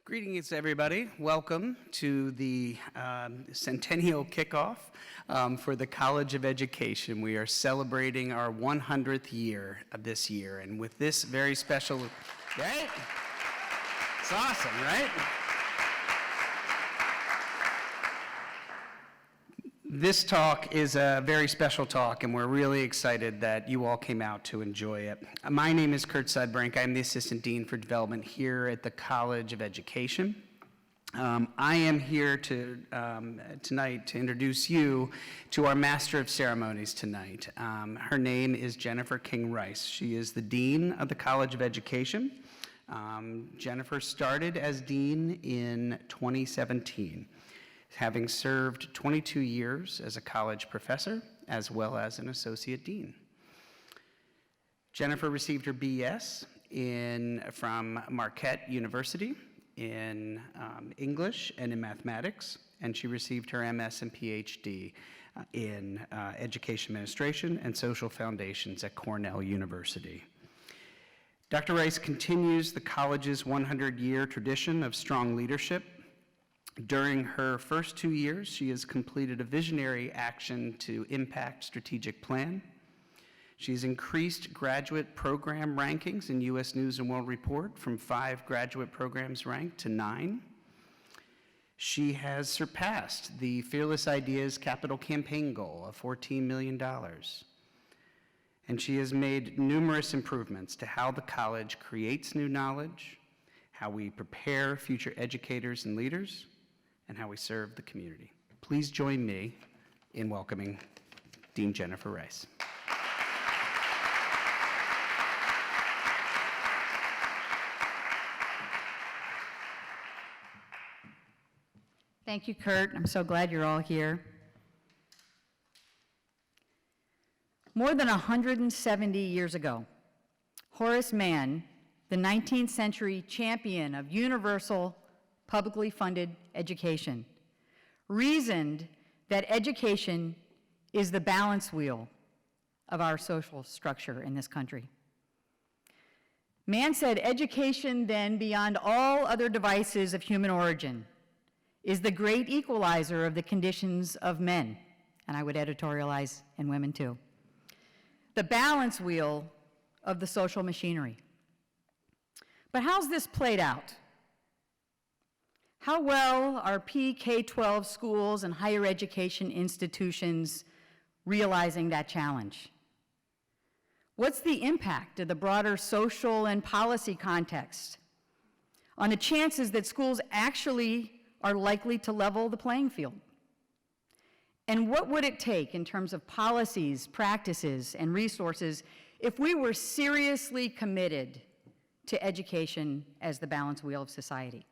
Greetings, everybody. Welcome to the centennial kickoff for the College of Education. We are celebrating our 100th year this year, and with this very special, right? It's awesome, right? This talk is a very special talk, and we're really excited that you all came out to enjoy it. My name is Kurt Sudbrink. I'm the Assistant Dean for Development here at the College of Education. I am here tonight to introduce you to our Master of Ceremonies tonight. Her name is Jennifer King Rice. She is the Dean of the College of Education. Jennifer started as Dean in 2017. Having served 22 years as a college professor, as well as an associate dean. Jennifer received her BS from Marquette University in English and in mathematics, and she received her MS and PhD in education administration and social foundations at Cornell University. Dr. Rice continues the college's 100-year tradition of strong leadership. During her first 2 years, she has completed a visionary action to impact strategic plan. She's increased graduate program rankings in U.S. News & World Report from 5 graduate programs ranked to 9. She has surpassed the Fearless Ideas Capital Campaign goal of $14 million. And she has made numerous improvements to how the college creates new knowledge, how we prepare future educators and leaders, and how we serve the community. Please join me in welcoming Dean Jennifer Rice. Thank you, Kurt. I'm so glad you're all here. More than 170 years ago, Horace Mann, the 19th century champion of universal publicly funded education, reasoned that education is the balance wheel of our social structure in this country. Mann said, education then, beyond all other devices of human origin, is the great equalizer of the conditions of men, and I would editorialize, and women too. The balance wheel of the social machinery. But how's this played out? How well are K-12 schools and higher education institutions realizing that challenge? What's the impact of the broader social and policy context on the chances that schools actually are likely to level the playing field? And what would it take in terms of policies, practices, and resources if we were seriously committed to education as the balance wheel of society?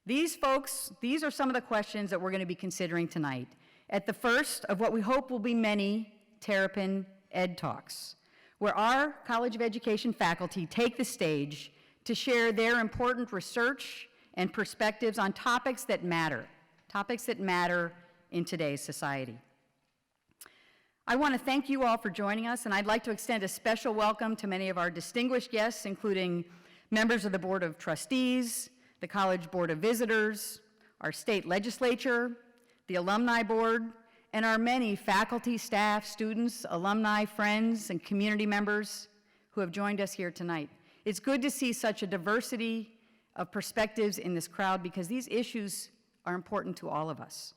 These are some of the questions that we're going to be considering tonight at the first of what we hope will be many Terrapin EdTalks, where our College of Education faculty take the stage to share their important research and perspectives on topics that matter in today's society. I want to thank you all for joining us, and I'd like to extend a special welcome to many of our distinguished guests, including members of the Board of Trustees, the College Board of Visitors, our state legislature, the Alumni Board, and our many faculty, staff, students, alumni, friends, and community members who have joined us here tonight. It's good to see such a diversity of perspectives in this crowd because these issues are important to all of us.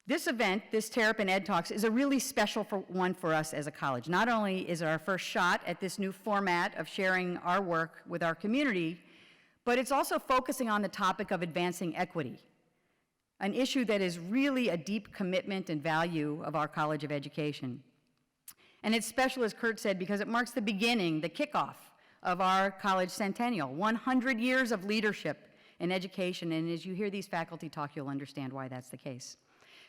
This event, this Terrapin EdTalks, is a really special one for us as a college. Not only is it our first shot at this new format of sharing our work with our community, but it's also focusing on the topic of advancing equity, an issue that is really a deep commitment and value of our College of Education. And it's special, as Kurt said, because it marks the beginning, the kickoff of our college centennial, 100 years of leadership in education, and as you hear these faculty talk, you'll understand why that's the case.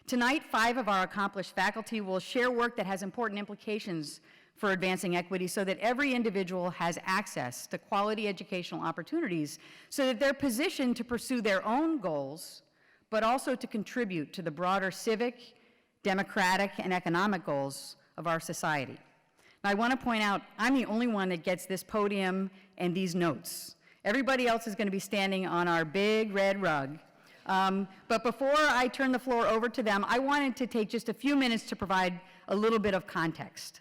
Tonight, 5 of our accomplished faculty will share work that has important implications for advancing equity so that every individual has access to quality educational opportunities so that they're positioned to pursue their own goals, but also to contribute to the broader civic, democratic, and economic goals of our society. Now, I want to point out, I'm the only one that gets this podium and these notes. Everybody else is going to be standing on our big red rug. But before I turn the floor over to them, I wanted to take just a few minutes to provide a little bit of context.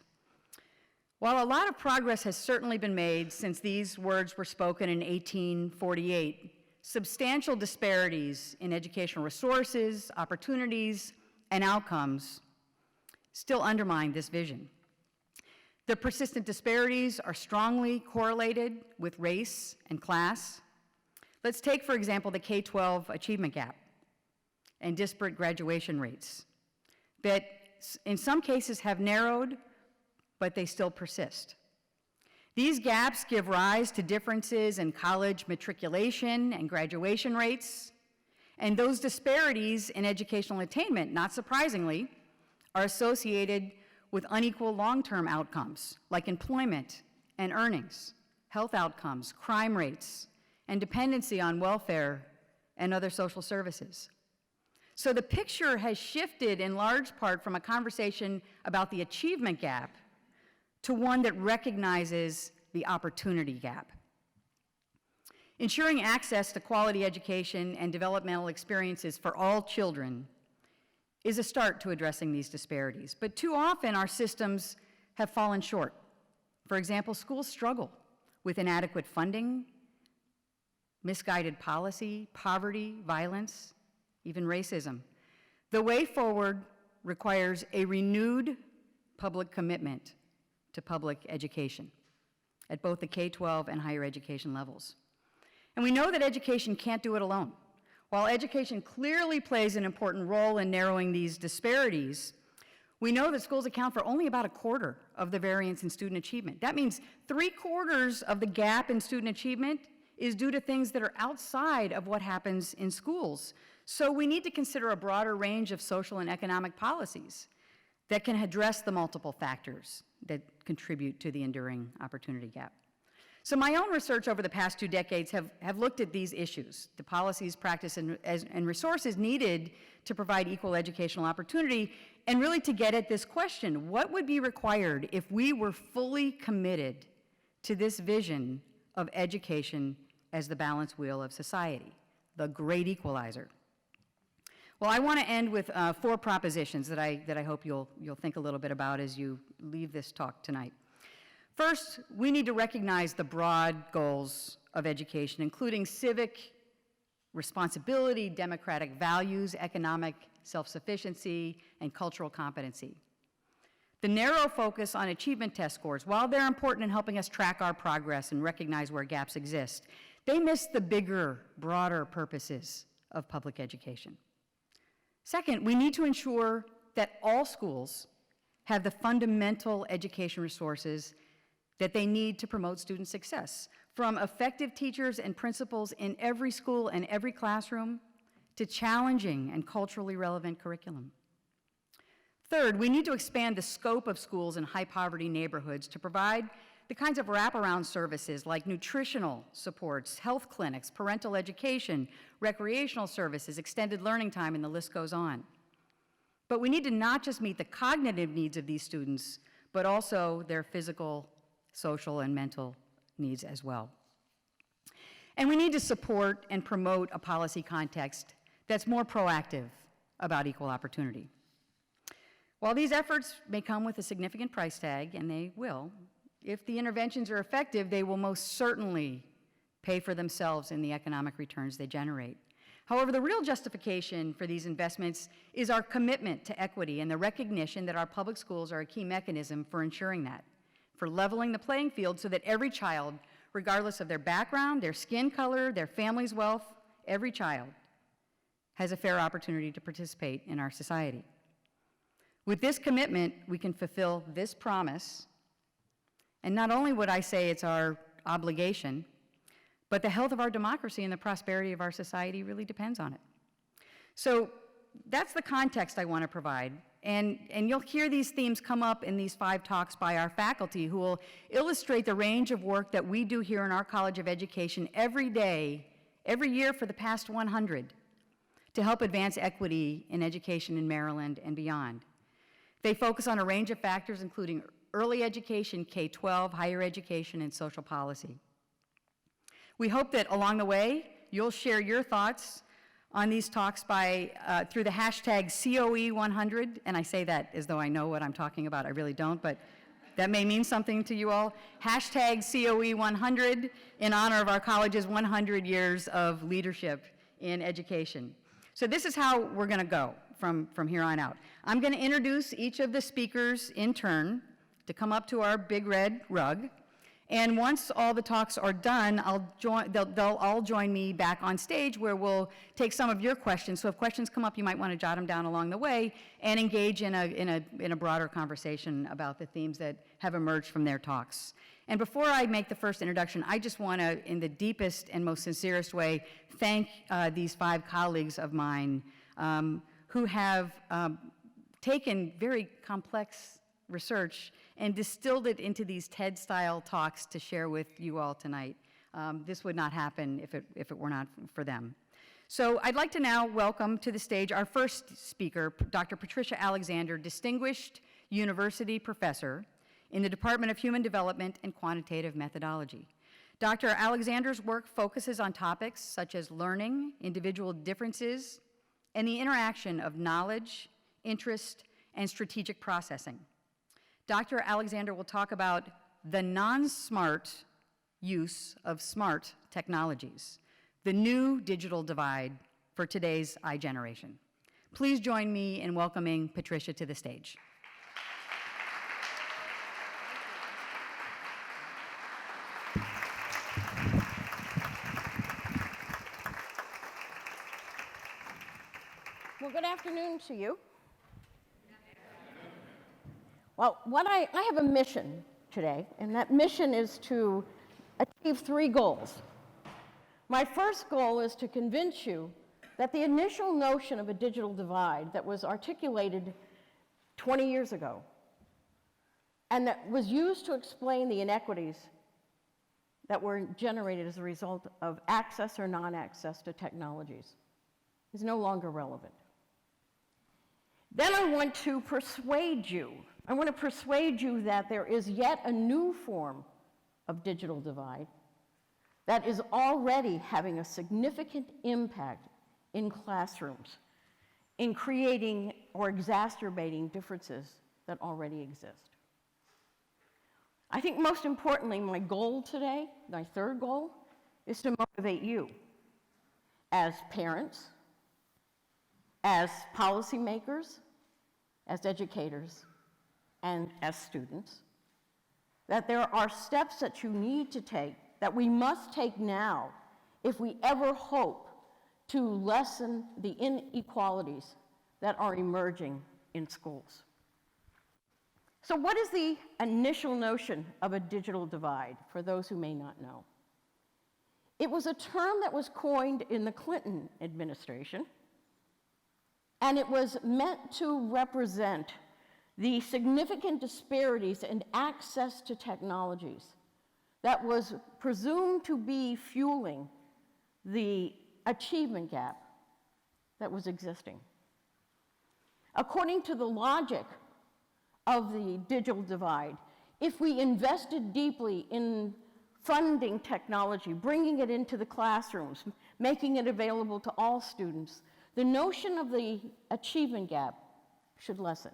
While a lot of progress has certainly been made since these words were spoken in 1848, substantial disparities in educational resources, opportunities, and outcomes still undermine this vision. The persistent disparities are strongly correlated with race and class. Let's take, for example, the K-12 achievement gap and disparate graduation rates that in some cases have narrowed, but they still persist. These gaps give rise to differences in college matriculation and graduation rates, and those disparities in educational attainment, not surprisingly, are associated with unequal long-term outcomes like employment and earnings, health outcomes, crime rates, and dependency on welfare and other social services. So the picture has shifted in large part from a conversation about the achievement gap to one that recognizes the opportunity gap. Ensuring access to quality education and developmental experiences for all children is a start to addressing these disparities, but too often our systems have fallen short. For example, schools struggle with inadequate funding, misguided policy, poverty, violence, even racism. The way forward requires a renewed public commitment to public education at both the K-12 and higher education levels. And we know that education can't do it alone. While education clearly plays an important role in narrowing these disparities, we know that schools account for only about a quarter of the variance in student achievement. That means 3/4 of the gap in student achievement is due to things that are outside of what happens in schools. So we need to consider a broader range of social and economic policies that can address the multiple factors that contribute to the enduring opportunity gap. So my own research over the past 2 decades have looked at these issues, the policies, practice, and resources needed to provide equal educational opportunity, and really to get at this question: what would be required if we were fully committed to this vision of education as the balance wheel of society, the great equalizer? Well, I want to end with 4 propositions that I hope you'll think a little bit about as you leave this talk tonight. First, we need to recognize the broad goals of education, including civic responsibility, democratic values, economic self-sufficiency, and cultural competency. The narrow focus on achievement test scores, while they're important in helping us track our progress and recognize where gaps exist, they miss the bigger, broader purposes of public education. Second, we need to ensure that all schools have the fundamental education resources that they need to promote student success, from effective teachers and principals in every school and every classroom to challenging and culturally relevant curriculum. Third, we need to expand the scope of schools in high-poverty neighborhoods to provide the kinds of wraparound services like nutritional supports, health clinics, parental education, recreational services, extended learning time, and the list goes on. But we need to not just meet the cognitive needs of these students, but also their physical, social, and mental needs as well. And we need to support and promote a policy context that's more proactive about equal opportunity. While these efforts may come with a significant price tag, and they will, if the interventions are effective, they will most certainly pay for themselves in the economic returns they generate. However, the real justification for these investments is our commitment to equity and the recognition that our public schools are a key mechanism for ensuring that, for leveling the playing field so that every child, regardless of their background, their skin color, their family's wealth, every child has a fair opportunity to participate in our society. With this commitment, we can fulfill this promise, and not only would I say it's our obligation, but the health of our democracy and the prosperity of our society really depends on it. So that's the context I want to provide. And you'll hear these themes come up in these 5 talks by our faculty, who will illustrate the range of work that we do here in our College of Education every day, every year for the past 100, to help advance equity in education in Maryland and beyond. They focus on a range of factors, including early education, K-12, higher education, and social policy. We hope that along the way, you'll share your thoughts on these talks through the hashtag COE100, and I say that as though I know what I'm talking about. I really don't, but that may mean something to you all. Hashtag COE100 in honor of our college's 100 years of leadership in education. So this is how we're going to go from here on out. I'm going to introduce each of the speakers in turn to come up to our big red rug. And once all the talks are done, they'll all join me back on stage where we'll take some of your questions. So if questions come up, you might want to jot them down along the way and engage in a broader conversation about the themes that have emerged from their talks. And before I make the first introduction, I just want to, in the deepest and most sincerest way, thank these 5 colleagues of mine who have taken very complex research and distilled it into these TED-style talks to share with you all tonight. This would not happen if it were not for them. So I'd like to now welcome to the stage our first speaker, Dr. Patricia Alexander, Distinguished University Professor in the Department of Human Development and Quantitative Methodology. Dr. Alexander's work focuses on topics such as learning, individual differences, and the interaction of knowledge, interest, and strategic processing. Dr. Alexander will talk about the non-smart use of smart technologies, the new digital divide for today's iGeneration. Please join me in welcoming Patricia to the stage. Well, good afternoon to you. Well, I have a mission today, and that mission is to achieve 3 goals. My first goal is to convince you that the initial notion of a digital divide that was articulated 20 years ago and that was used to explain the inequities that were generated as a result of access or non-access to technologies is no longer relevant. Then I want to persuade you that there is yet a new form of digital divide that is already having a significant impact in classrooms, in creating or exacerbating differences that already exist. I think most importantly, my goal today, my third goal, is to motivate you as parents, as policymakers, as educators, and as students, that there are steps that you need to take, that we must take now if we ever hope to lessen the inequalities that are emerging in schools. So what is the initial notion of a digital divide, for those who may not know? It was a term that was coined in the Clinton administration, and it was meant to represent the significant disparities in access to technologies that was presumed to be fueling the achievement gap that was existing. According to the logic of the digital divide, if we invested deeply in funding technology, bringing it into the classrooms, making it available to all students, the notion of the achievement gap should lessen.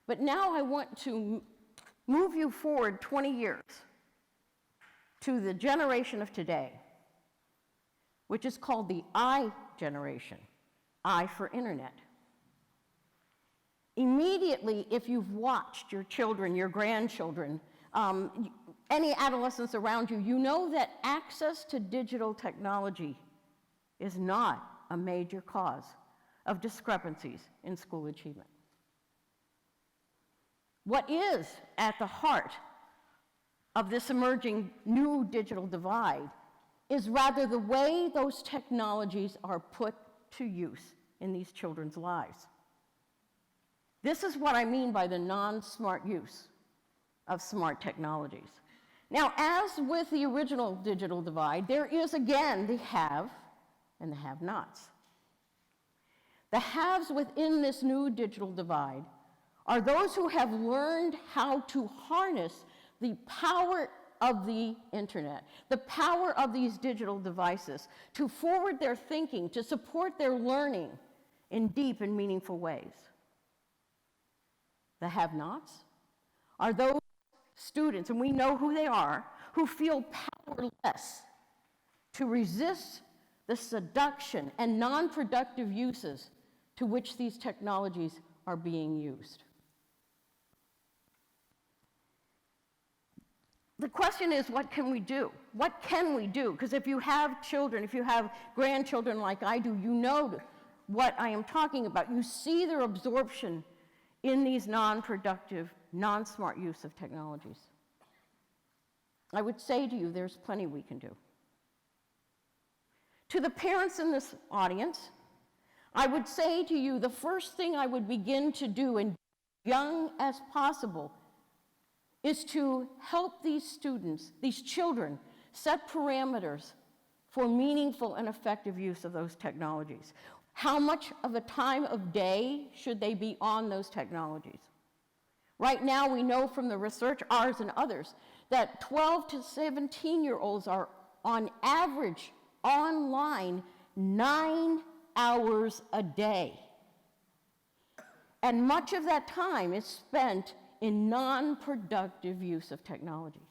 But now I want to move you forward 20 years to the generation of today, which is called the iGeneration, I for internet. Immediately, if you've watched your children, your grandchildren, any adolescents around you, you know that access to digital technology is not a major cause of discrepancies in school achievement. What is at the heart of this emerging new digital divide is rather the way those technologies are put to use in these children's lives. This is what I mean by the non-smart use of smart technologies. Now, as with the original digital divide, there is again the have and the have-nots. The haves within this new digital divide are those who have learned how to harness the power of the internet, the power of these digital devices to forward their thinking, to support their learning in deep and meaningful ways. The have-nots are those students, and we know who they are, who feel powerless to resist the seduction and non-productive uses to which these technologies are being used. The question is, what can we do? What can we do? Because if you have children, if you have grandchildren like I do, you know what I am talking about. You see their absorption in these non-productive, non-smart use of technologies. I would say to you, there's plenty we can do. To the parents in this audience, I would say to you, the first thing I would begin to do, and young as possible, is to help these students, these children, set parameters for meaningful and effective use of those technologies. How much of a time of day should they be on those technologies? Right now, we know from the research, ours and others, that 12 to 17-year-olds are on average online 9 hours a day. And much of that time is spent in non-productive use of technologies.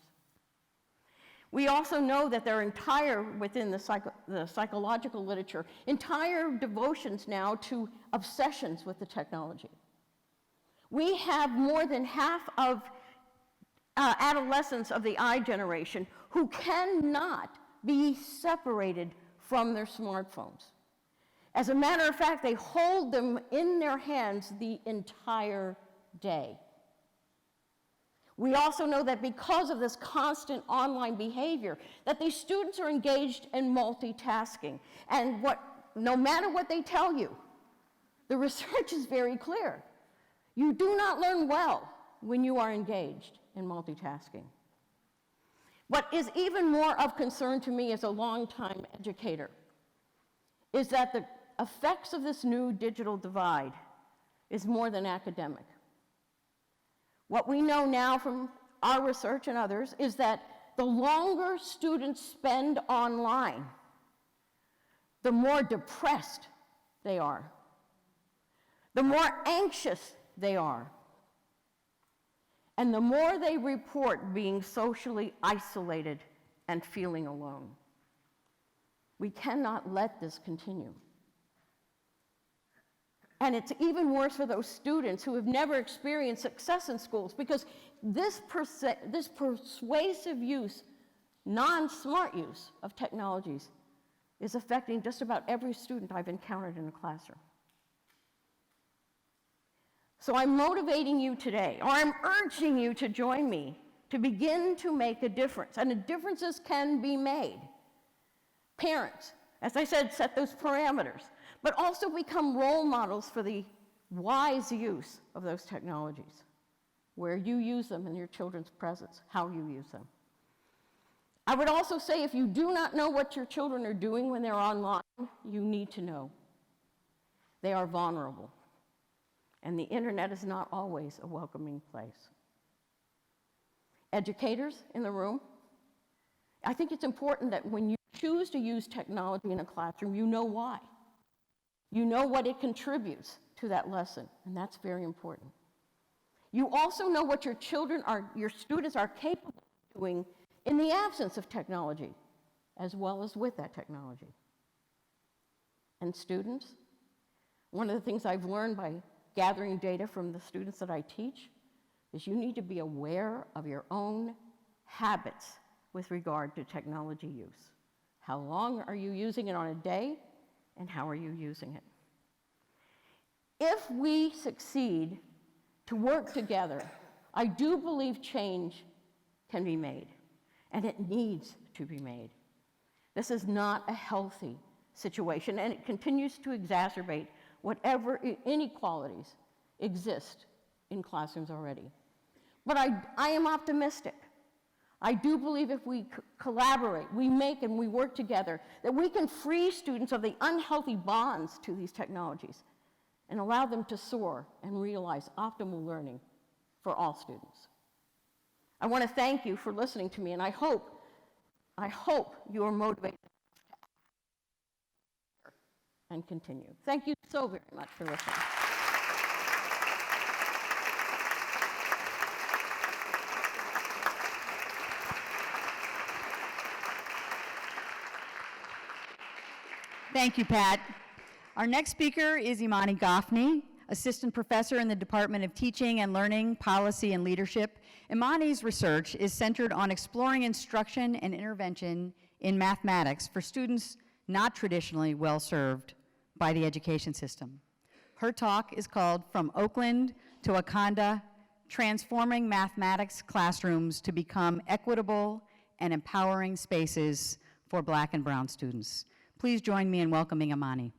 We also know that there are within the psychological literature, entire devotions now to obsessions with the technology. We have more than half of adolescents of the iGeneration who cannot be separated from their smartphones. As a matter of fact, they hold them in their hands the entire day. We also know that because of this constant online behavior, that these students are engaged in multitasking. And no matter what they tell you, the research is very clear. You do not learn well when you are engaged in multitasking. What is even more of concern to me as a longtime educator is that the effects of this new digital divide is more than academic. What we know now from our research and others is that the longer students spend online, the more depressed they are, the more anxious they are, and the more they report being socially isolated and feeling alone. We cannot let this continue. And it's even worse for those students who have never experienced success in schools, because this persuasive use, non-smart use of technologies is affecting just about every student I've encountered in a classroom. So I'm motivating you today, or I'm urging you to join me to begin to make a difference, and differences can be made. Parents, as I said, set those parameters, but also become role models for the wise use of those technologies, where you use them in your children's presence, how you use them. I would also say, if you do not know what your children are doing when they're online, you need to know. They are vulnerable, and the internet is not always a welcoming place. Educators in the room, I think it's important that when you choose to use technology in a classroom, you know why. You know what it contributes to that lesson, and that's very important. You also know what your students are capable of doing in the absence of technology, as well as with that technology. And students, one of the things I've learned by gathering data from the students that I teach is you need to be aware of your own habits with regard to technology use. How long are you using it on a day, and how are you using it? If we succeed to work together, I do believe change can be made, and it needs to be made. This is not a healthy situation, and it continues to exacerbate whatever inequalities exist in classrooms already. But I am optimistic. I do believe if we collaborate, we make and we work together, that we can free students of the unhealthy bonds to these technologies and allow them to soar and realize optimal learning for all students. I want to thank you for listening to me, and I hope you are motivated and continue. Thank you so very much for listening. Thank you, Pat. Our next speaker is Imani Goffney, Assistant Professor in the Department of Teaching and Learning, Policy and Leadership. Imani's research is centered on exploring instruction and intervention in mathematics for students not traditionally well served by the education system. Her talk is called From Oakland to Wakanda, Transforming Mathematics Classrooms to Become Equitable and Empowering Spaces for Black and Brown Students. Please join me in welcoming Imani.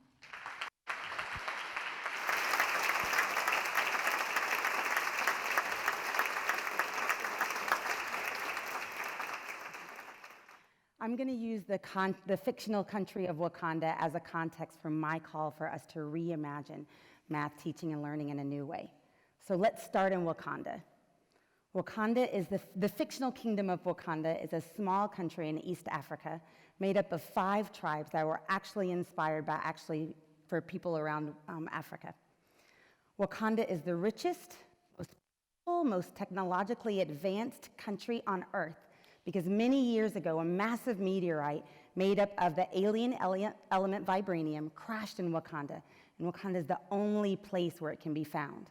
I'm going to use the fictional country of Wakanda as a context for my call for us to reimagine math teaching and learning in a new way. So let's start in Wakanda. Wakanda is the fictional kingdom of Wakanda is a small country in East Africa made up of 5 tribes that were actually inspired by for people around Africa. Wakanda is the richest, most technologically advanced country on Earth because many years ago, a massive meteorite made up of the alien element vibranium crashed in Wakanda, and Wakanda is the only place where it can be found.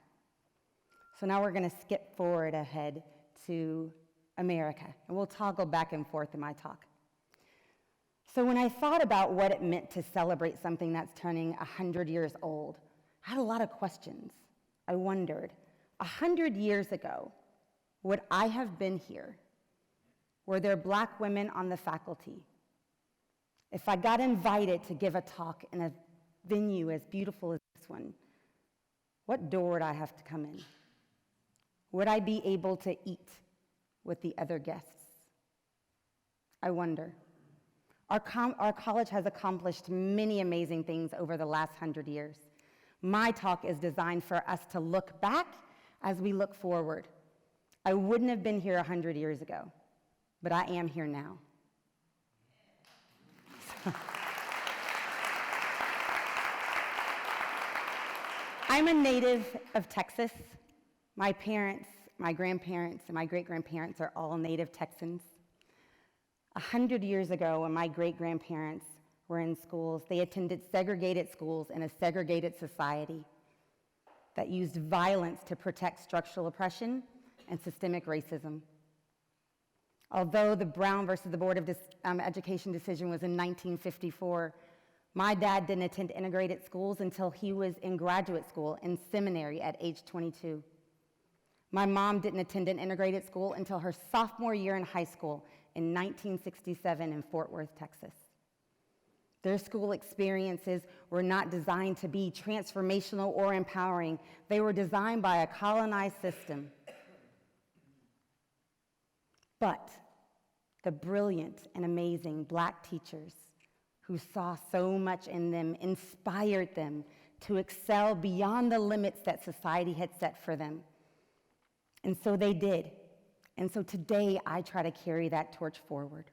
So now we're going to skip forward ahead to America, and we'll toggle back and forth in my talk. So when I thought about what it meant to celebrate something that's turning 100 years old, I had a lot of questions. I wondered, 100 years ago, would I have been here? Were there Black women on the faculty? If I got invited to give a talk in a venue as beautiful as this one, what door would I have to come in? Would I be able to eat with the other guests? I wonder. Our college has accomplished many amazing things over the last 100 years. My talk is designed for us to look back as we look forward. I wouldn't have been here 100 years ago, but I am here now. I'm a native of Texas. My parents, my grandparents, and my great-grandparents are all native Texans. 100 years ago, when my great-grandparents were in schools, they attended segregated schools in a segregated society that used violence to protect structural oppression and systemic racism. Although the Brown versus the Board of Education decision was in 1954, my dad didn't attend integrated schools until he was in graduate school and seminary at age 22. My mom didn't attend an integrated school until her sophomore year in high school in 1967 in Fort Worth, Texas. Their school experiences were not designed to be transformational or empowering. They were designed by a colonized system. But the brilliant and amazing Black teachers who saw so much in them inspired them to excel beyond the limits that society had set for them. And so they did. And so today I try to carry that torch forward.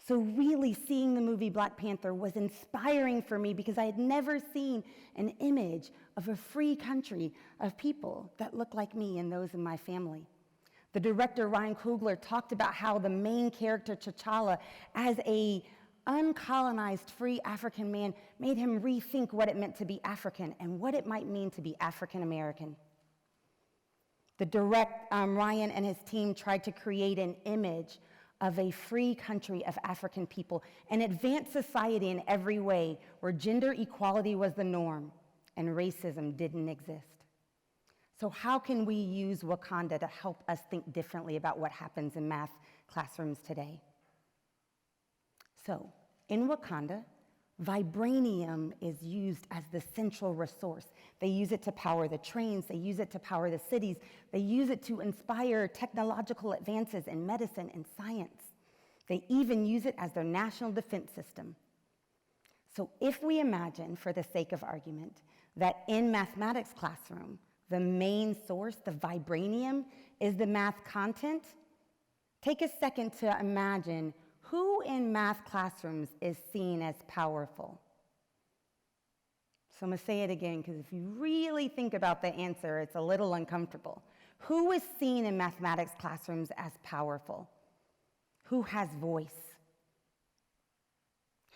So really seeing the movie Black Panther was inspiring for me because I had never seen an image of a free country of people that looked like me and those in my family. The director, Ryan Coogler, talked about how the main character, T'Challa, as a uncolonized free African man, made him rethink what it meant to be African and what it might mean to be African American. Ryan and his team tried to create an image of a free country of African people, an advanced society in every way where gender equality was the norm and racism didn't exist. So how can we use Wakanda to help us think differently about what happens in math classrooms today? So in Wakanda, vibranium is used as the central resource. They use it to power the trains, they use it to power the cities, they use it to inspire technological advances in medicine and science. They even use it as their national defense system. So if we imagine, for the sake of argument, that in mathematics classroom, the main source, the vibranium, is the math content, take a second to imagine who in math classrooms is seen as powerful. So I'm going to say it again, because if you really think about the answer, it's a little uncomfortable. Who is seen in mathematics classrooms as powerful? Who has voice?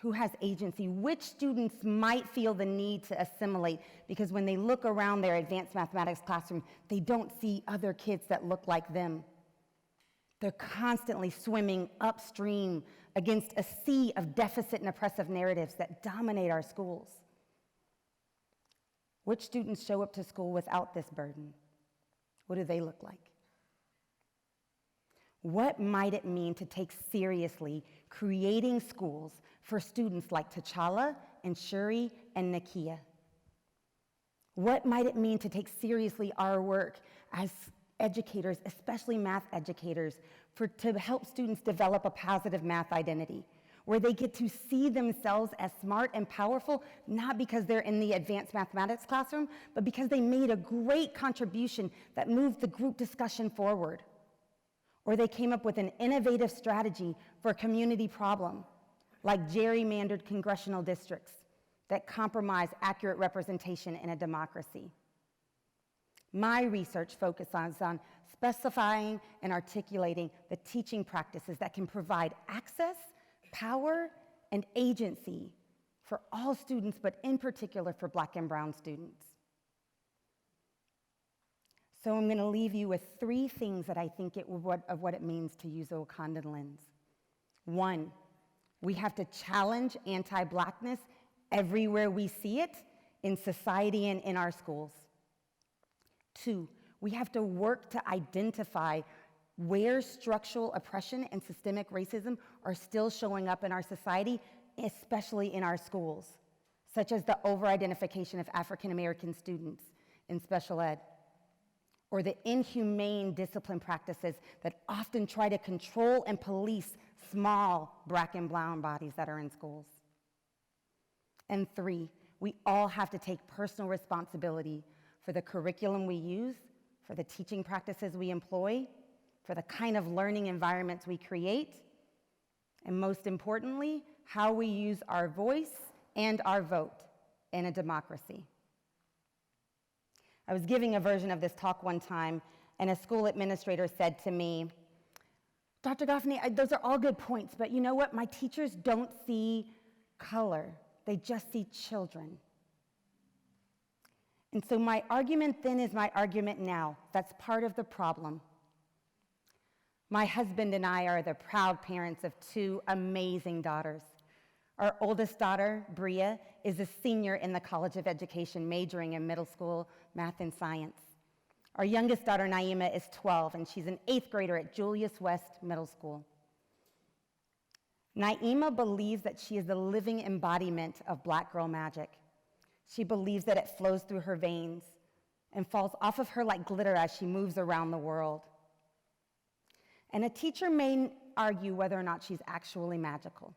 Who has agency? Which students might feel the need to assimilate because when they look around their advanced mathematics classroom, they don't see other kids that look like them. They're constantly swimming upstream against a sea of deficit and oppressive narratives that dominate our schools. Which students show up to school without this burden? What do they look like? What might it mean to take seriously creating schools for students like T'Challa and Shuri and Nakia? What might it mean to take seriously our work as educators, especially math educators, to help students develop a positive math identity, where they get to see themselves as smart and powerful, not because they're in the advanced mathematics classroom, but because they made a great contribution that moved the group discussion forward. Or they came up with an innovative strategy for a community problem, like gerrymandered congressional districts that compromise accurate representation in a democracy. My research focuses on specifying and articulating the teaching practices that can provide access, power, and agency for all students, but in particular for Black and brown students. So I'm going to leave you with 3 things that I think of what it means to use a Wakandan lens. 1, we have to challenge anti-Blackness everywhere we see it in society and in our schools. 2, we have to work to identify where structural oppression and systemic racism are still showing up in our society, especially in our schools, such as the over-identification of African American students in special ed, or the inhumane discipline practices that often try to control and police small Black and brown bodies that are in schools. And 3, we all have to take personal responsibility for the curriculum we use, for the teaching practices we employ, for the kind of learning environments we create, and most importantly, how we use our voice and our vote in a democracy. I was giving a version of this talk one time, and a school administrator said to me, "Dr. Goffney, those are all good points, but you know what? My teachers don't see color. They just see children." And so my argument then is my argument now. That's part of the problem. My husband and I are the proud parents of 2 amazing daughters. Our oldest daughter, Britt, is a senior in the College of Education, majoring in middle school math and science. Our youngest daughter, Naima, is 12, and she's an 8th grader at Julius West Middle School. Naima believes that she is the living embodiment of Black girl magic. She believes that it flows through her veins and falls off of her like glitter as she moves around the world. And a teacher may argue whether or not she's actually magical,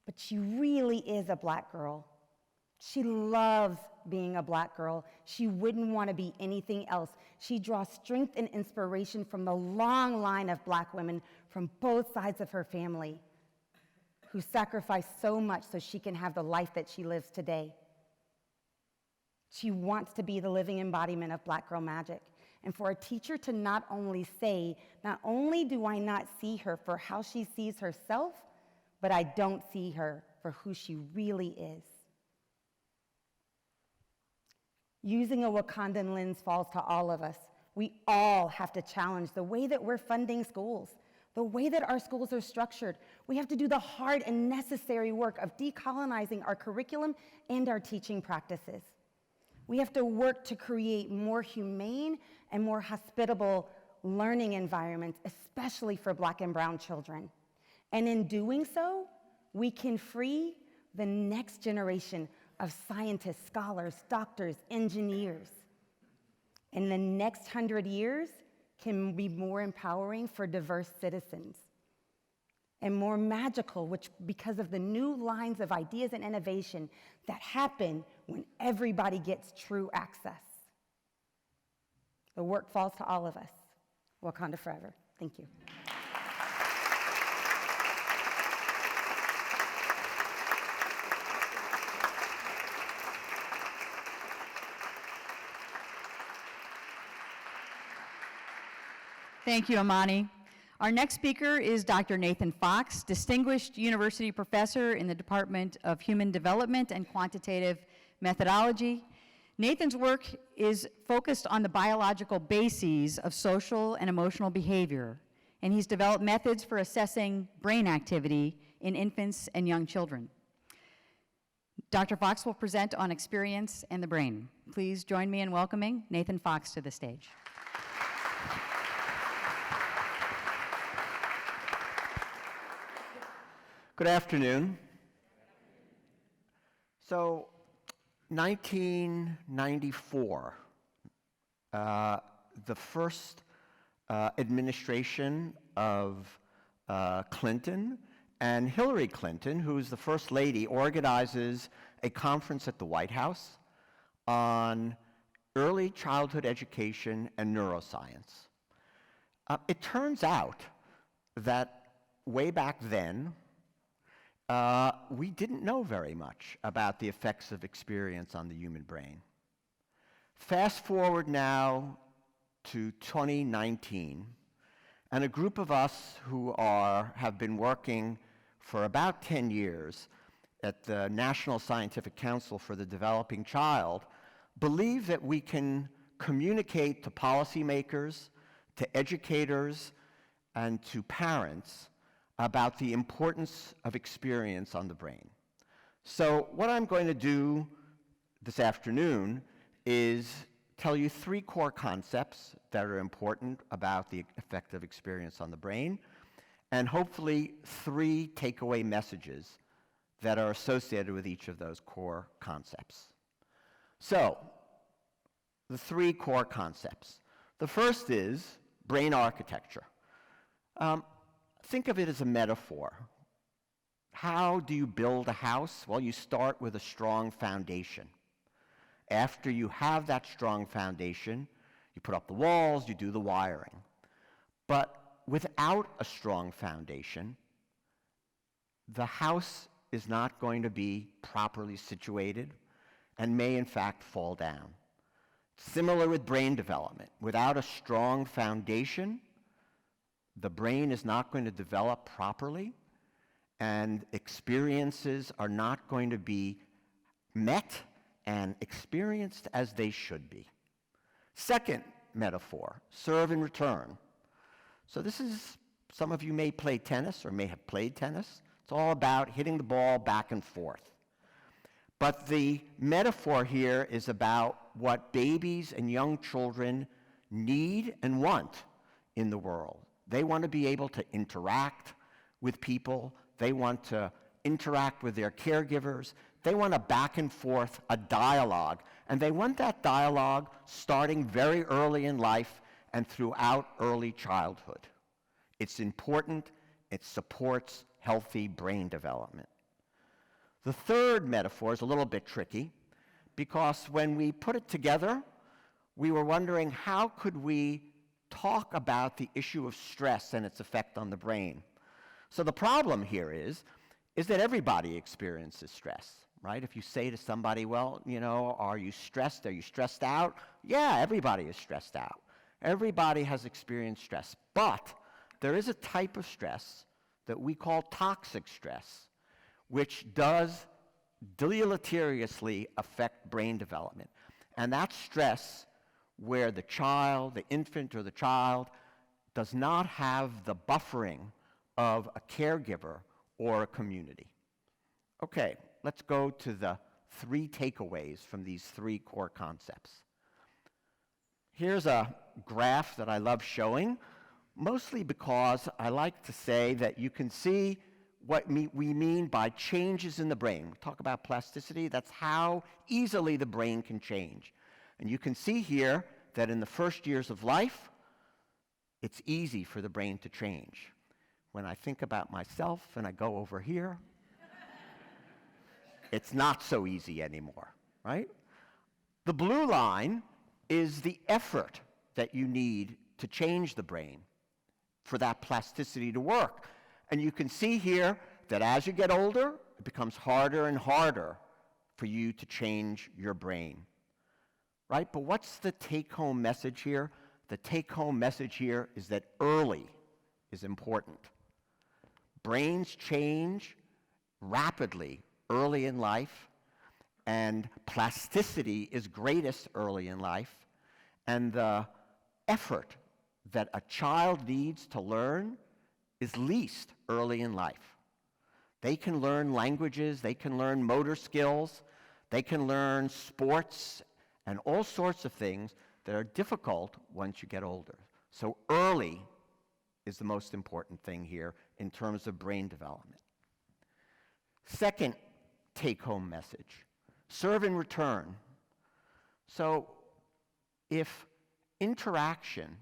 but she really is a Black girl. She loves being a Black girl. She wouldn't want to be anything else. She draws strength and inspiration from the long line of Black women from both sides of her family who sacrificed so much so she can have the life that she lives today. She wants to be the living embodiment of Black girl magic. And for a teacher to not only say, not only do I not see her for how she sees herself, but I don't see her for who she really is. Using a Wakandan lens falls to all of us. We all have to challenge the way that we're funding schools, the way that our schools are structured. We have to do the hard and necessary work of decolonizing our curriculum and our teaching practices. We have to work to create more humane and more hospitable learning environments, especially for Black and brown children. And in doing so, we can free the next generation of scientists, scholars, doctors, engineers. And the next 100 years can be more empowering for diverse citizens and more magical, which because of the new lines of ideas and innovation that happen when everybody gets true access. The work falls to all of us. Wakanda forever. Thank you. Thank you, Imani. Our next speaker is Dr. Nathan Fox, Distinguished University Professor in the Department of Human Development and Quantitative Methodology. Nathan's work is focused on the biological bases of social and emotional behavior, and he's developed methods for assessing brain activity in infants and young children. Dr. Fox will present on experience and the brain. Please join me in welcoming Nathan Fox to the stage. Good afternoon. So, 1994, the first administration of Clinton and Hillary Clinton, who's the First Lady, organizes a conference at the White House on early childhood education and neuroscience. It turns out that way back then, we didn't know very much about the effects of experience on the human brain. Fast forward now to 2019, and a group of us who have been working for about 10 years at the National Scientific Council for the Developing Child believe that we can communicate to policymakers, to educators, and to parents about the importance of experience on the brain. So what I'm going to do this afternoon is tell you 3 core concepts that are important about the effect of experience on the brain, and hopefully 3 takeaway messages that are associated with each of those core concepts. So, the 3 core concepts. The first is brain architecture. Think of it as a metaphor. How do you build a house? Well, you start with a strong foundation. After you have that strong foundation, you put up the walls, you do the wiring. But without a strong foundation, the house is not going to be properly situated and may in fact fall down. Similar with brain development. Without a strong foundation, the brain is not going to develop properly, and experiences are not going to be met and experienced as they should be. Second metaphor, serve and return. So this is, some of you may play tennis or may have played tennis. It's all about hitting the ball back and forth. But the metaphor here is about what babies and young children need and want in the world. They want to be able to interact with people. They want to interact with their caregivers. They want a back and forth, a dialogue. And they want that dialogue starting very early in life and throughout early childhood. It's important. It supports healthy brain development. The third metaphor is a little bit tricky because when we put it together, we were wondering how could we talk about the issue of stress and its effect on the brain. So the problem here is that everybody experiences stress, right? If you say to somebody, well, you know, are you stressed? Are you stressed out? Yeah, everybody is stressed out. Everybody has experienced stress. But there is a type of stress that we call toxic stress, which does deleteriously affect brain development. And that's stress where the child, the infant or the child, does not have the buffering of a caregiver or a community. Okay, let's go to the 3 takeaways from these 3 core concepts. Here's a graph that I love showing, mostly because I like to say that you can see what we mean by changes in the brain. We talk about plasticity, that's how easily the brain can change. And you can see here that in the first years of life, it's easy for the brain to change. When I think about myself and I go over here, it's not so easy anymore, right? The blue line is the effort that you need to change the brain for that plasticity to work. And you can see here that as you get older, it becomes harder and harder for you to change your brain, right? But what's the take-home message here? The take-home message here is that early is important. Brains change rapidly early in life, and plasticity is greatest early in life, and the effort that a child needs to learn is least early in life. They can learn languages, they can learn motor skills, they can learn sports, and all sorts of things that are difficult once you get older. So early is the most important thing here in terms of brain development. Second take-home message, serve and return. So if interaction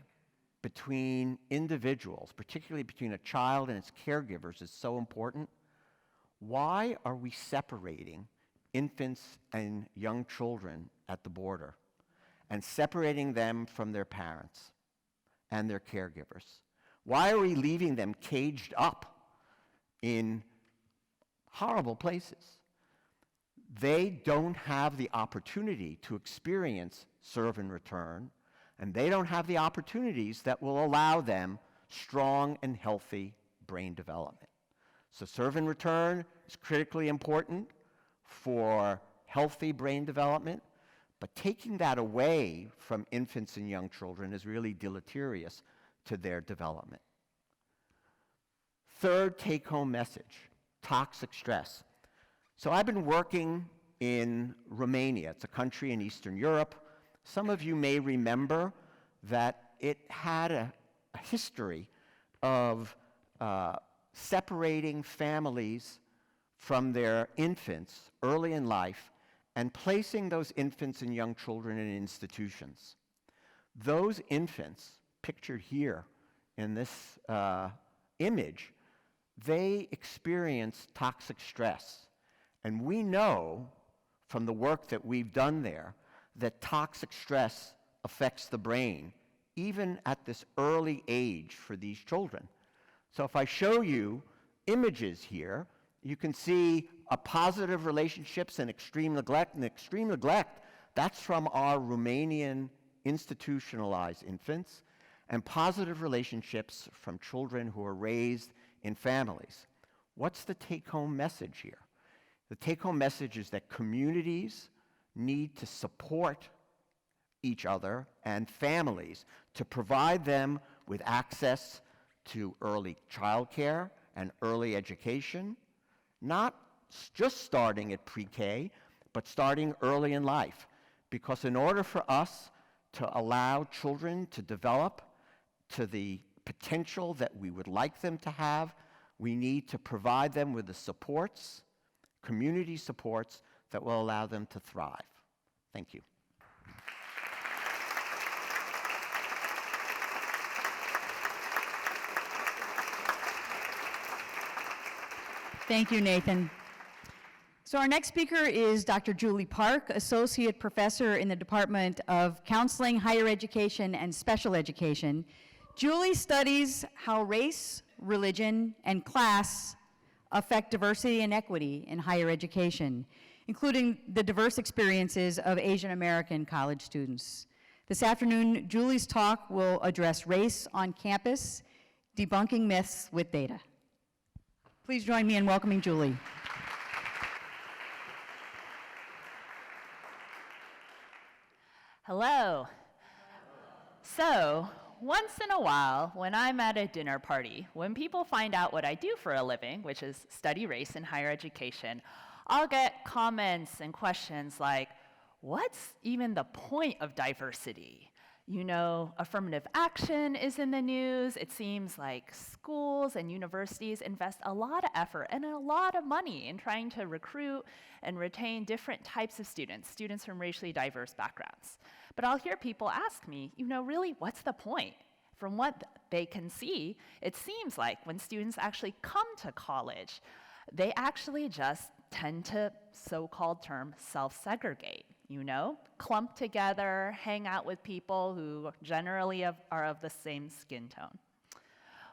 between individuals, particularly between a child and its caregivers, is so important, why are we separating infants and young children at the border and separating them from their parents and their caregivers? Why are we leaving them caged up in horrible places? They don't have the opportunity to experience serve and return, and they don't have the opportunities that will allow them strong and healthy brain development. So serve and return is critically important for healthy brain development, but taking that away from infants and young children is really deleterious to their development. Third take-home message, toxic stress. So I've been working in Romania. It's a country in Eastern Europe. Some of you may remember that it had a history of separating families from their infants early in life and placing those infants and young children in institutions. Those infants, pictured here in this image, they experience toxic stress. And we know from the work that we've done there that toxic stress affects the brain, even at this early age for these children. So if I show you images here, you can see a positive relationships and extreme neglect. And extreme neglect, that's from our Romanian institutionalized infants, and positive relationships from children who are raised in families. What's the take-home message here? The take-home message is that communities need to support each other and families to provide them with access to early childcare and early education, not just starting at pre-K, but starting early in life. Because in order for us to allow children to develop to the potential that we would like them to have, we need to provide them with the supports, community supports, that will allow them to thrive. Thank you. Thank you, Nathan. So our next speaker is Dr. Julie Park, Associate Professor in the Department of Counseling, Higher Education, and Special Education. Julie studies how race, religion, and class affect diversity and equity in higher education, including the diverse experiences of Asian American college students. This afternoon, Julie's talk will address race on campus, debunking myths with data. Please join me in welcoming Julie. Hello. So, once in a while, when I'm at a dinner party, when people find out what I do for a living, which is study race in higher education, I'll get comments and questions like, what's even the point of diversity? You know, affirmative action is in the news. It seems like schools and universities invest a lot of effort and a lot of money in trying to recruit and retain different types of students from racially diverse backgrounds. But I'll hear people ask me, you know, really, what's the point? From what they can see, it seems like when students actually come to college, they actually just tend to, so-called term, self-segregate. clump together, hang out with people who generally are of the same skin tone.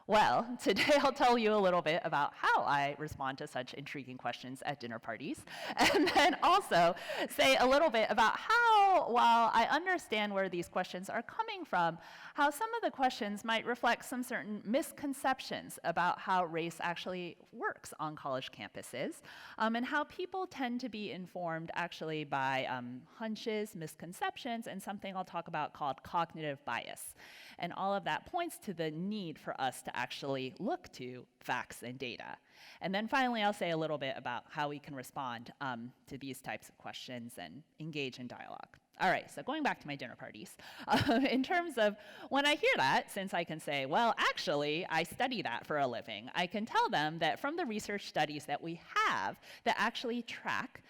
Well, today I'll tell you a little bit about how I respond to such intriguing questions at dinner parties, and then also say a little bit about how, while I understand where these questions are coming from, how some of the questions might reflect some certain misconceptions about how race actually works on college campuses, and how people tend to be informed actually by hunches, misconceptions, and something I'll talk about called cognitive bias. And all of that points to the need for us to actually look to facts and data. And then finally, I'll say a little bit about how we can respond to these types of questions and engage in dialogue. All right, so going back to my dinner parties, in terms of when I hear that, since I can say, well, actually, I study that for a living, I can tell them that from the research studies that we have that actually track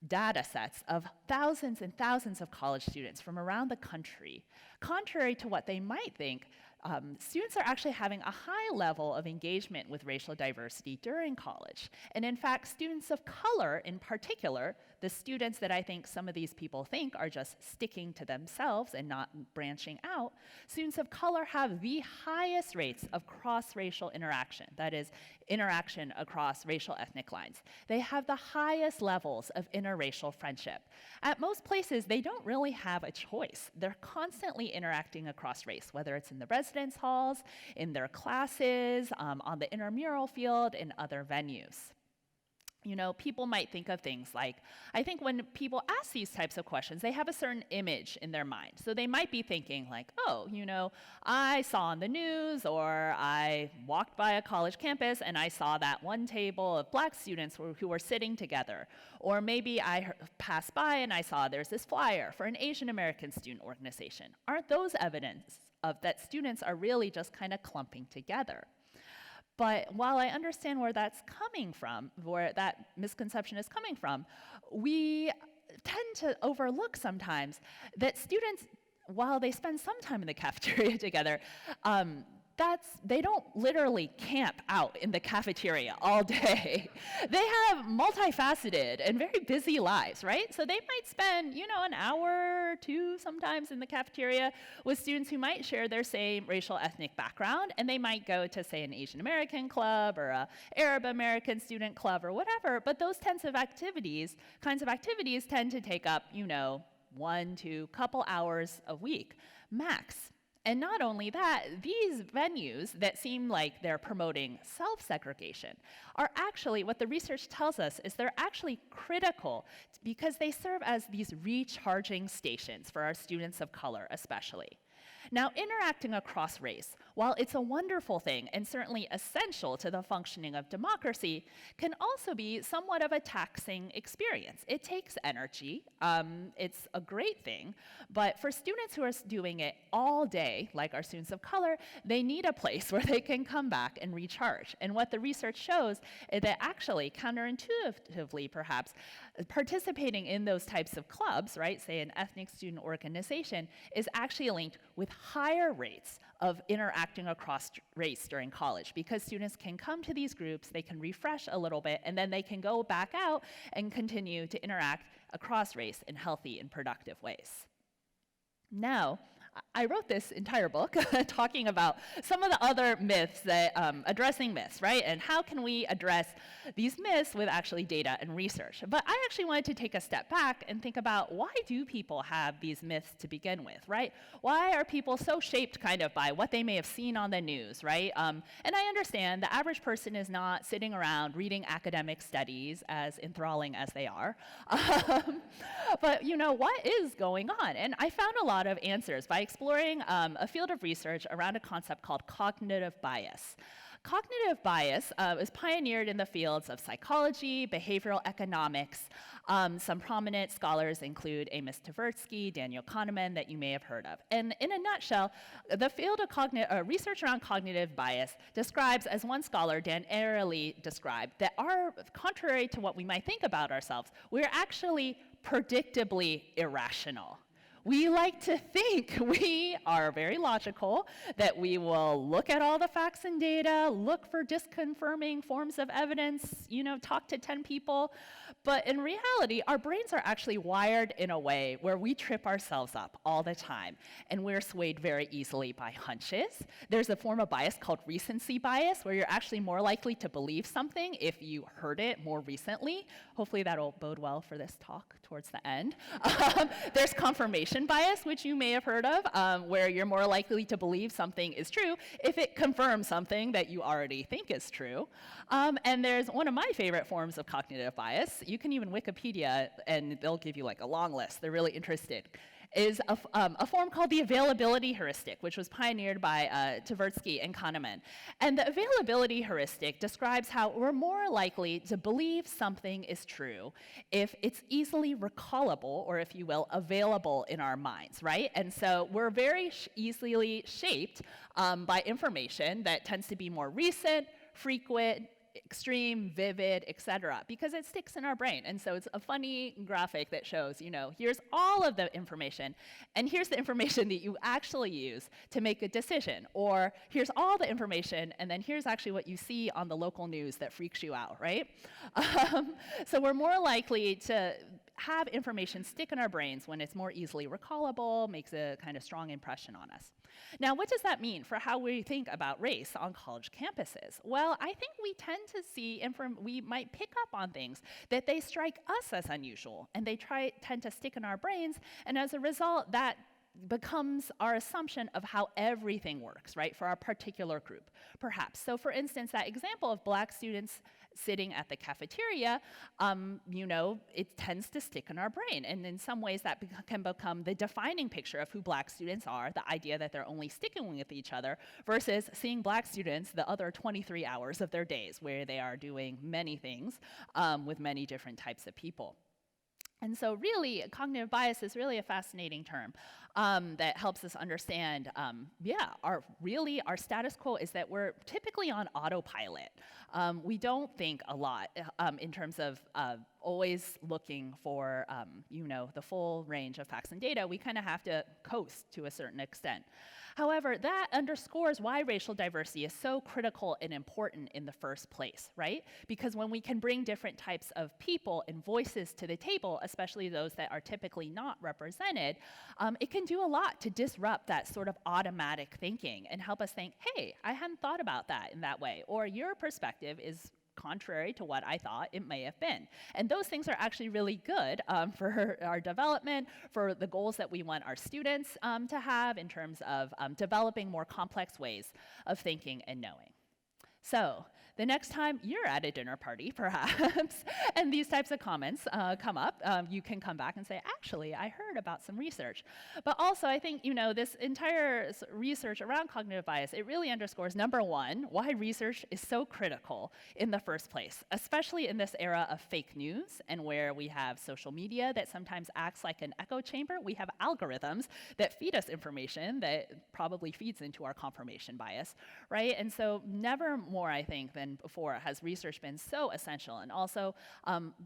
data sets of thousands and thousands of college students from around the country, contrary to what they might think, students are actually having a high level of engagement with racial diversity during college. And in fact, students of color in particular, the students that I think some of these people think are just sticking to themselves and not branching out, students of color have the highest rates of cross-racial interaction, that is, interaction across racial ethnic lines. They have the highest levels of interracial friendship. At most places, they don't really have a choice. They're constantly interacting across race, whether it's in the residence halls, in their classes, on the intramural field, in other venues. People might think of things like, I think when people ask these types of questions, they have a certain image in their mind. So they might be thinking like, oh, I saw on the news, or I walked by a college campus and I saw that one table of black students who were sitting together. Or maybe I passed by and I saw there's this flyer for an Asian American student organization. Aren't those evidence of that students are really just kind of clumping together? But while I understand where that's coming from, where that misconception is coming from, we tend to overlook sometimes that students, while they spend some time in the cafeteria together, they don't literally camp out in the cafeteria all day. They have multifaceted and very busy lives, right? So they might spend, an hour or two sometimes in the cafeteria with students who might share their same racial ethnic background, and they might go to, say, an Asian American club or a Arab American student club or whatever, but those kinds of activities tend to take up, 1 to couple hours a week, max. And not only that, these venues that seem like they're promoting self-segregation are actually, what the research tells us is they're actually critical because they serve as these recharging stations for our students of color especially. Now, interacting across race, while it's a wonderful thing and certainly essential to the functioning of democracy, can also be somewhat of a taxing experience. It takes energy, it's a great thing, but for students who are doing it all day, like our students of color, they need a place where they can come back and recharge. And what the research shows is that actually, counterintuitively perhaps, participating in those types of clubs, right, say an ethnic student organization, is actually linked with higher rates of interacting across race during college because students can come to these groups, they can refresh a little bit, and then they can go back out and continue to interact across race in healthy and productive ways. Now, I wrote this entire book talking about some of the other myths that, addressing myths, right? And how can we address these myths with actually data and research? But I actually wanted to take a step back and think about why do people have these myths to begin with, right? Why are people so shaped kind of by what they may have seen on the news, right? And I understand the average person is not sitting around reading academic studies, as enthralling as they are. But what is going on? And I found a lot of answers by exploring a field of research around a concept called cognitive bias. Cognitive bias is pioneered in the fields of psychology, behavioral economics. Some prominent scholars include Amos Tversky, Daniel Kahneman, that you may have heard of. And in a nutshell, the field of research around cognitive bias describes, as one scholar, Dan Ariely, described, that contrary to what we might think about ourselves, we're actually predictably irrational. We like to think we are very logical, that we will look at all the facts and data, look for disconfirming forms of evidence, talk to 10 people. But in reality, our brains are actually wired in a way where we trip ourselves up all the time, and we're swayed very easily by hunches. There's a form of bias called recency bias, where you're actually more likely to believe something if you heard it more recently. Hopefully that'll bode well for this talk towards the end. There's confirmation bias, which you may have heard of, where you're more likely to believe something is true if it confirms something that you already think is true. And there's one of my favorite forms of cognitive bias. You can even Wikipedia, and they'll give you like a long list. They're really interested. Is a form called the availability heuristic, which was pioneered by Tversky and Kahneman. And the availability heuristic describes how we're more likely to believe something is true if it's easily recallable, or if you will, available in our minds, right? And so we're very easily shaped by information that tends to be more recent, frequent, extreme, vivid, etc., because it sticks in our brain. And so it's a funny graphic that shows, here's all of the information, and here's the information that you actually use to make a decision, or here's all the information, and then here's actually what you see on the local news that freaks you out, right? So we're more likely to have information stick in our brains when it's more easily recallable, makes a kind of strong impression on us. Now, what does that mean for how we think about race on college campuses? Well, I think we tend to see, we might pick up on things that they strike us as unusual, and they tend to stick in our brains, and as a result, that becomes our assumption of how everything works, right, for our particular group, perhaps. So for instance, that example of Black students sitting at the cafeteria, it tends to stick in our brain. And in some ways that can become the defining picture of who Black students are, the idea that they're only sticking with each other, versus seeing Black students the other 23 hours of their days, where they are doing many things with many different types of people. And so really, cognitive bias is really a fascinating term that helps us understand, our status quo is that we're typically on autopilot. We don't think a lot in terms of always looking for, the full range of facts and data. We kind of have to coast to a certain extent. However, that underscores why racial diversity is so critical and important in the first place, right? Because when we can bring different types of people and voices to the table, especially those that are typically not represented, it can do a lot to disrupt that sort of automatic thinking and help us think, hey, I hadn't thought about that in that way, or your perspective is contrary to what I thought it may have been. And those things are actually really good for our development, for the goals that we want our students to have in terms of developing more complex ways of thinking and knowing. So the next time you're at a dinner party, perhaps, and these types of comments come up, you can come back and say, actually, I heard about some research. But also, I think, this entire research around cognitive bias, it really underscores, number one, why research is so critical in the first place, especially in this era of fake news and where we have social media that sometimes acts like an echo chamber. We have algorithms that feed us information that probably feeds into our confirmation bias, right? And so never more, I think, than before has research been so essential, and also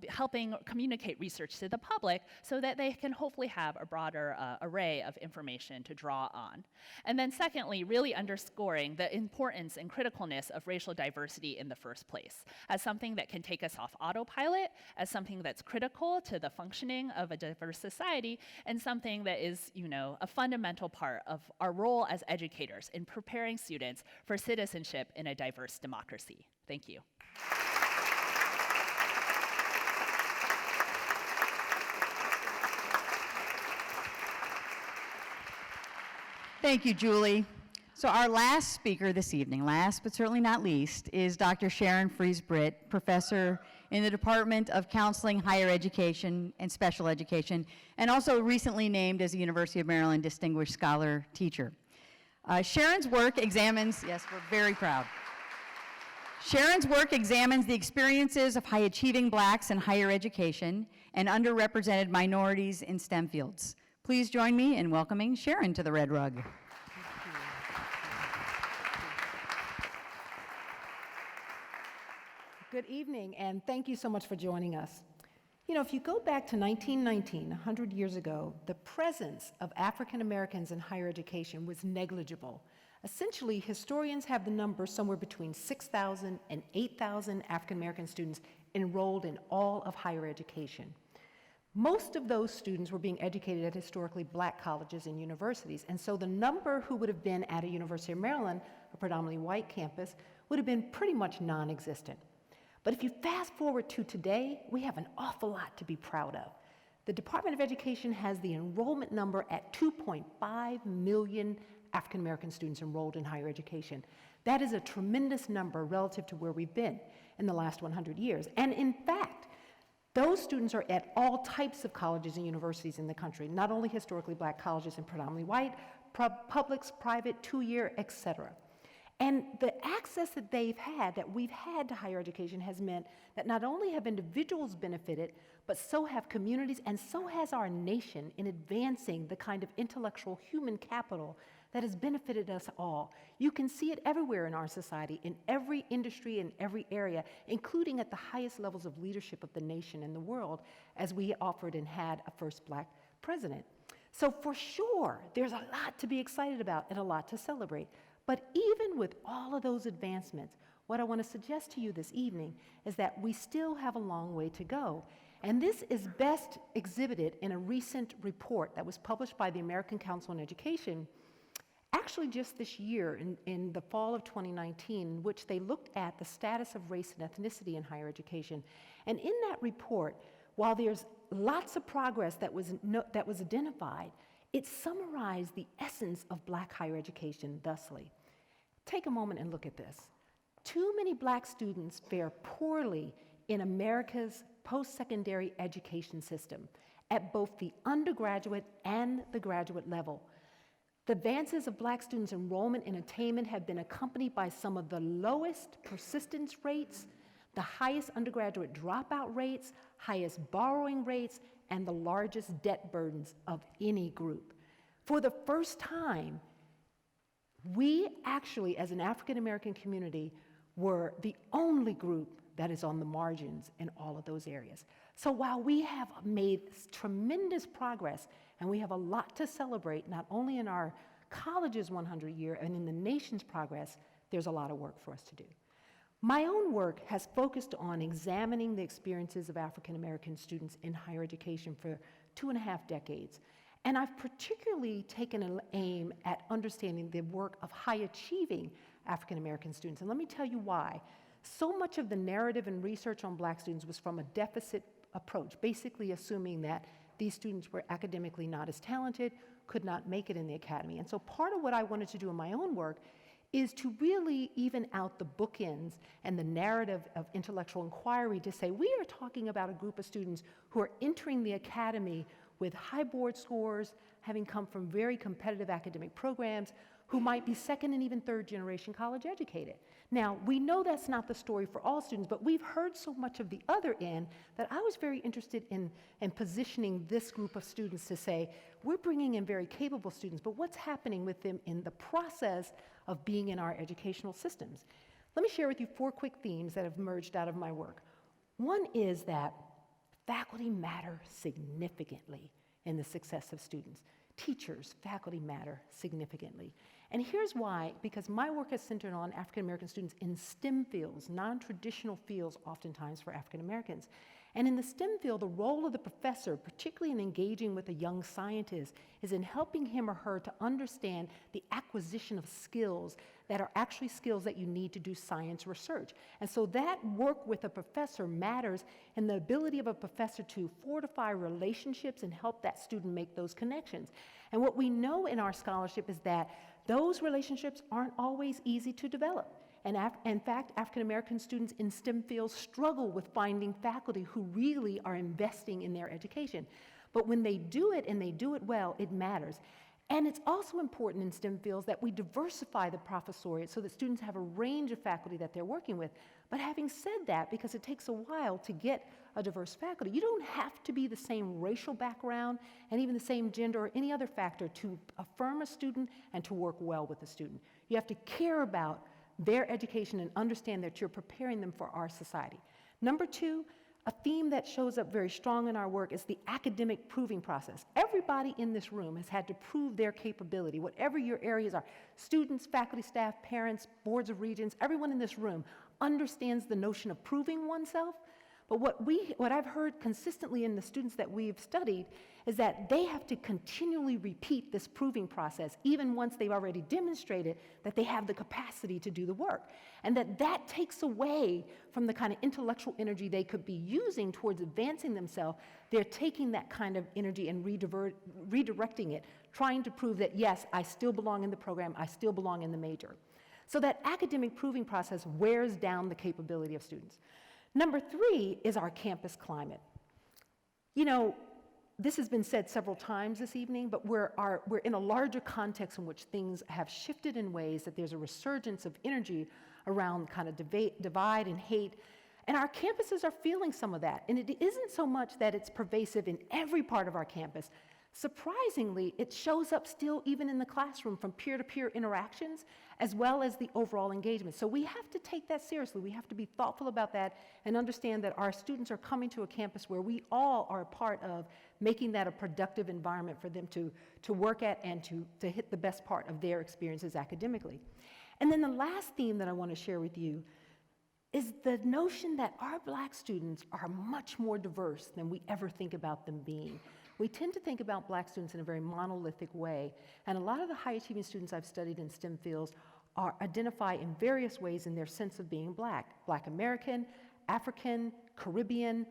helping communicate research to the public so that they can hopefully have a broader array of information to draw on. And then secondly, really underscoring the importance and criticalness of racial diversity in the first place as something that can take us off autopilot, as something that's critical to the functioning of a diverse society, and something that is, a fundamental part of our role as educators in preparing students for citizenship in a diverse democracy. Thank you. Thank you, Julie. So our last speaker this evening, last but certainly not least, is Dr. Sharon Freese Britt, professor in the Department of Counseling, Higher Education, and Special Education, and also recently named as a University of Maryland Distinguished Scholar Teacher. Sharon's work examines, yes, we're very proud. Sharon's work examines the experiences of high-achieving Blacks in higher education and underrepresented minorities in STEM fields. Please join me in welcoming Sharon to the Red Rug. Good evening, and thank you so much for joining us. You know, if you go back to 1919, 100 years ago, the presence of African Americans in higher education was negligible. Essentially, historians have the number somewhere between 6,000 and 8,000 African American students enrolled in all of higher education. Most of those students were being educated at historically black colleges and universities, and so the number who would have been at a University of Maryland, a predominantly white campus, would have been pretty much non-existent. But if you fast forward to today, we have an awful lot to be proud of. The Department of Education has the enrollment number at 2.5 million African American students enrolled in higher education. That is a tremendous number relative to where we've been in the last 100 years. And in fact, those students are at all types of colleges and universities in the country, not only historically black colleges and predominantly white, publics, private, two-year, et cetera. And the access that we've had to higher education has meant that not only have individuals benefited, but so have communities and so has our nation in advancing the kind of intellectual human capital that has benefited us all. You can see it everywhere in our society, in every industry, in every area, including at the highest levels of leadership of the nation and the world, as we offered and had a first black president. So for sure, there's a lot to be excited about and a lot to celebrate. But even with all of those advancements, what I want to suggest to you this evening is that we still have a long way to go. And this is best exhibited in a recent report that was published by the American Council on Education, actually just this year in the fall of 2019, in which they looked at the status of race and ethnicity in higher education. And in that report, while there's lots of progress that was identified, it summarized the essence of black higher education thusly. Take a moment and look at this. Too many black students fare poorly in America's post-secondary education system at both the undergraduate and the graduate level. The advances of black students' enrollment and attainment have been accompanied by some of the lowest persistence rates, the highest undergraduate dropout rates, highest borrowing rates, and the largest debt burdens of any group. For the first time, we actually, as an African American community, were the only group that is on the margins in all of those areas. So while we have made tremendous progress, and we have a lot to celebrate, not only in our college's 100-year and in the nation's progress, there's a lot of work for us to do. My own work has focused on examining the experiences of African American students in higher education for 2.5 decades. And I've particularly taken an aim at understanding the work of high-achieving African American students. And let me tell you why. So much of the narrative and research on black students was from a deficit approach, basically assuming that these students were academically not as talented, could not make it in the academy. And so part of what I wanted to do in my own work is to really even out the bookends and the narrative of intellectual inquiry to say we are talking about a group of students who are entering the academy with high board scores, having come from very competitive academic programs, who might be second and even third generation college educated. Now, we know that's not the story for all students, but we've heard so much of the other end that I was very interested in positioning this group of students to say, we're bringing in very capable students, but what's happening with them in the process of being in our educational systems? Let me share with you 4 quick themes that have emerged out of my work. One is that faculty matter significantly in the success of students. Teachers, faculty matter significantly. And here's why, because my work is centered on African American students in STEM fields, non-traditional fields oftentimes for African Americans. And in the STEM field, the role of the professor, particularly in engaging with a young scientist, is in helping him or her to understand the acquisition of skills that are actually skills that you need to do science research. And so that work with a professor matters in the ability of a professor to fortify relationships and help that student make those connections. And what we know in our scholarship is that those relationships aren't always easy to develop. And in fact, African American students in STEM fields struggle with finding faculty who really are investing in their education. But when they do it and they do it well, it matters. And it's also important in STEM fields that we diversify the professoriate so that students have a range of faculty that they're working with. But having said that, because it takes a while to get a diverse faculty, you don't have to be the same racial background and even the same gender or any other factor to affirm a student and to work well with a student. You have to care about their education and understand that you're preparing them for our society. Number 2, a theme that shows up very strong in our work is the academic proving process. Everybody in this room has had to prove their capability, whatever your areas are. Students, faculty, staff, parents, boards of regents, everyone in this room understands the notion of proving oneself. But what I've heard consistently in the students that we've studied is that they have to continually repeat this proving process, even once they've already demonstrated that they have the capacity to do the work. And that takes away from the kind of intellectual energy they could be using towards advancing themselves. They're taking that kind of energy and redirecting it, trying to prove that, yes, I still belong in the program, I still belong in the major. So that academic proving process wears down the capability of students. Number 3 is our campus climate. You know, this has been said several times this evening, but we're in a larger context in which things have shifted in ways that there's a resurgence of energy around kind of divide and hate. And our campuses are feeling some of that. And it isn't so much that it's pervasive in every part of our campus. Surprisingly, it shows up still even in the classroom from peer-to-peer interactions as well as the overall engagement. So we have to take that seriously. We have to be thoughtful about that and understand that our students are coming to a campus where we all are a part of making that a productive environment for them to work at and to hit the best part of their experiences academically. And then the last theme that I want to share with you is the notion that our Black students are much more diverse than we ever think about them being. We tend to think about Black students in a very monolithic way, and a lot of the high-achieving students I've studied in STEM fields identify in various ways in their sense of being Black. Black American, African, Caribbean,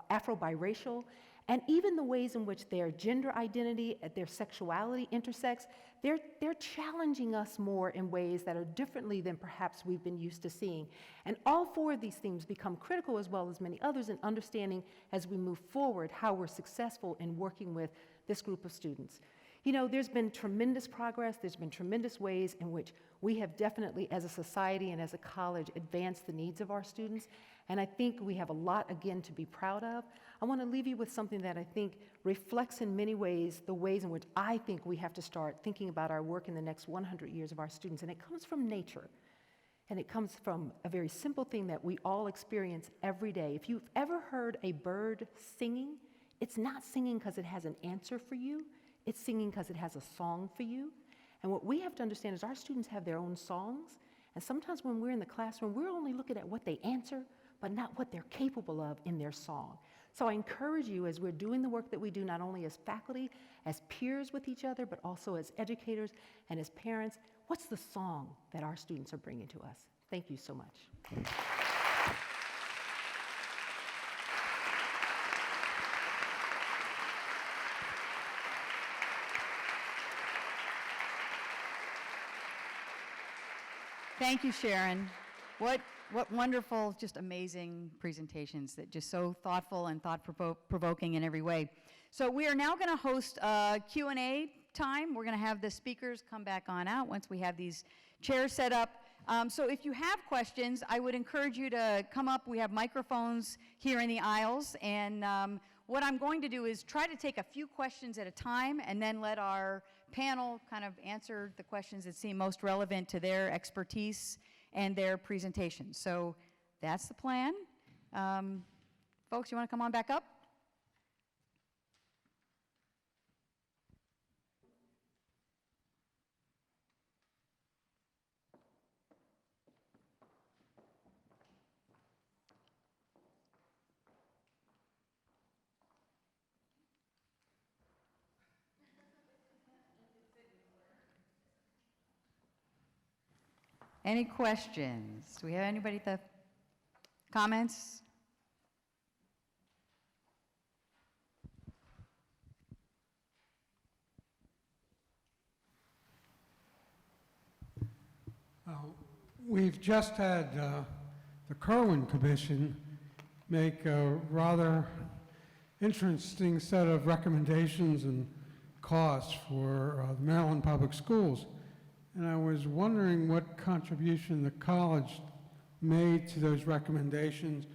Afro-biracial, and even the ways in which their gender identity, their sexuality intersects, they're challenging us more in ways that are differently than perhaps we've been used to seeing. And all 4 of these themes become critical, as well as many others, in understanding as we move forward how we're successful in working with this group of students. You know, there's been tremendous progress, there's been tremendous ways in which we have definitely, as a society and as a college, advanced the needs of our students, and I think we have a lot, again, to be proud of. I want to leave you with something that I think reflects in many ways the ways in which I think we have to start thinking about our work in the next 100 years of our students, and it comes from nature. And it comes from a very simple thing that we all experience every day. If you've ever heard a bird singing, it's not singing because it has an answer for you. It's singing because it has a song for you. And what we have to understand is our students have their own songs. And sometimes when we're in the classroom, we're only looking at what they answer, but not what they're capable of in their song. So I encourage you, as we're doing the work that we do, not only as faculty, as peers with each other, but also as educators and as parents, what's the song that our students are bringing to us? Thank you so much. Thank you, Sharon. What wonderful, just amazing presentations that just so thoughtful and thought-provoking in every way. So we are now going to host a Q&A time. We're going to have the speakers come back on out once we have these chairs set up. So if you have questions, I would encourage you to come up. We have microphones here in the aisles, and what I'm going to do is try to take a few questions at a time and then let our panel kind of answer the questions that seem most relevant to their expertise and their presentation. So that's the plan. Folks, you want to come on back up? Any questions? Do we have anybody with the comments? We've just had the Kerwin Commission make a rather interesting set of recommendations and costs for the Maryland Public Schools. And I was wondering what contribution the college made to those recommendations,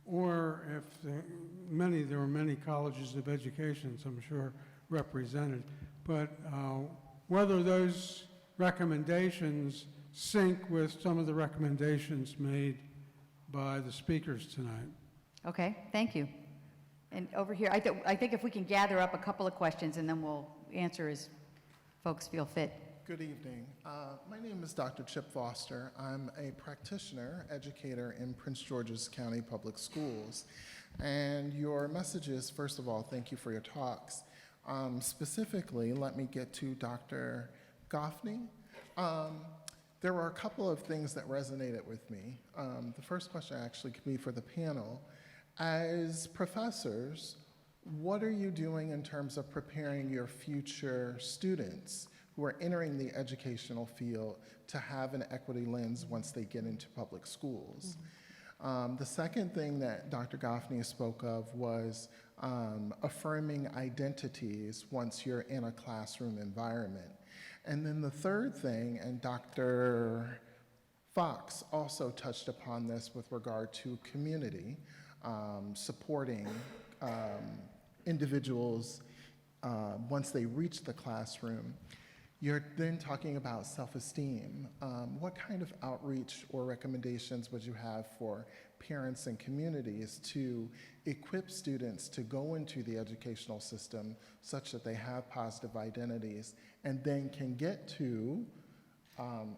or if there were many colleges of education, so I'm sure represented, but whether those recommendations sync with some of the recommendations made by the speakers tonight. Okay, thank you. And over here, I think if we can gather up a couple of questions and then we'll answer as folks feel fit. Good evening. My name is Dr. Chip Foster. I'm a practitioner, educator in Prince George's County Public Schools. And your messages, first of all, thank you for your talks. Specifically, let me get to Dr. Goffney. There were a couple of things that resonated with me. The first question actually could be for the panel. As professors, what are you doing in terms of preparing your future students who are entering the educational field to have an equity lens once they get into public schools? The second thing that Dr. Goffney spoke of was affirming identities once you're in a classroom environment. And then the third thing, and Dr. Fox also touched upon this with regard to community, supporting individuals once they reach the classroom. You're then talking about self-esteem. What kind of outreach or recommendations would you have for parents and communities to equip students to go into the educational system such that they have positive identities and then can get to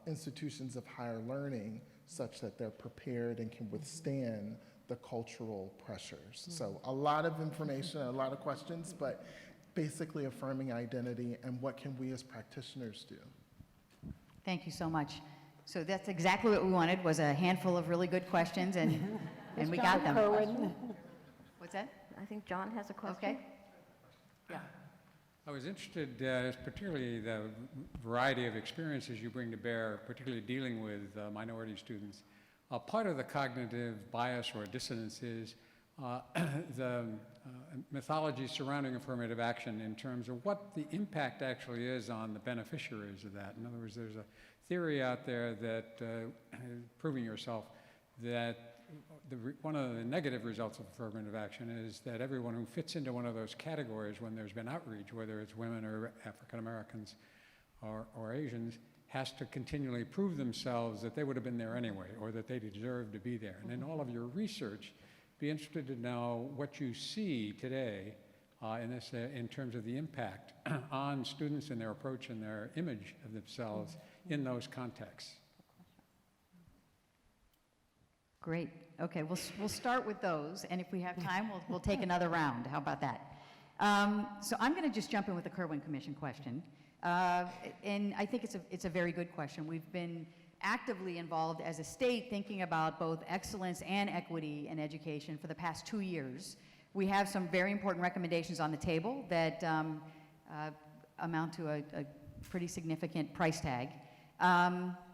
institutions of higher learning such that they're prepared and can withstand the cultural pressures? So a lot of information, a lot of questions, but basically affirming identity and what can we as practitioners do? Thank you so much. So that's exactly what we wanted, was a handful of really good questions, and we got them. What's that? I think John has a question. Okay. Yeah. I was interested, particularly the variety of experiences you bring to bear, particularly dealing with minority students. Part of the cognitive bias or dissonance is the mythology surrounding affirmative action in terms of what the impact actually is on the beneficiaries of that. In other words, there's a theory out there that, proving yourself, that one of the negative results of affirmative action is that everyone who fits into one of those categories when there's been outreach, whether it's women or African Americans or Asians, has to continually prove themselves that they would have been there anyway, or that they deserve to be there. And in all of your research, be interested to know what you see today in terms of the impact on students and their approach and their image of themselves in those contexts. Great. Okay, we'll start with those, and if we have time, we'll take another round. How about that? So I'm going to just jump in with the Kerwin Commission question, and I think it's a very good question. We've been actively involved as a state thinking about both excellence and equity in education for the past 2 years. We have some very important recommendations on the table that amount to a pretty significant price tag.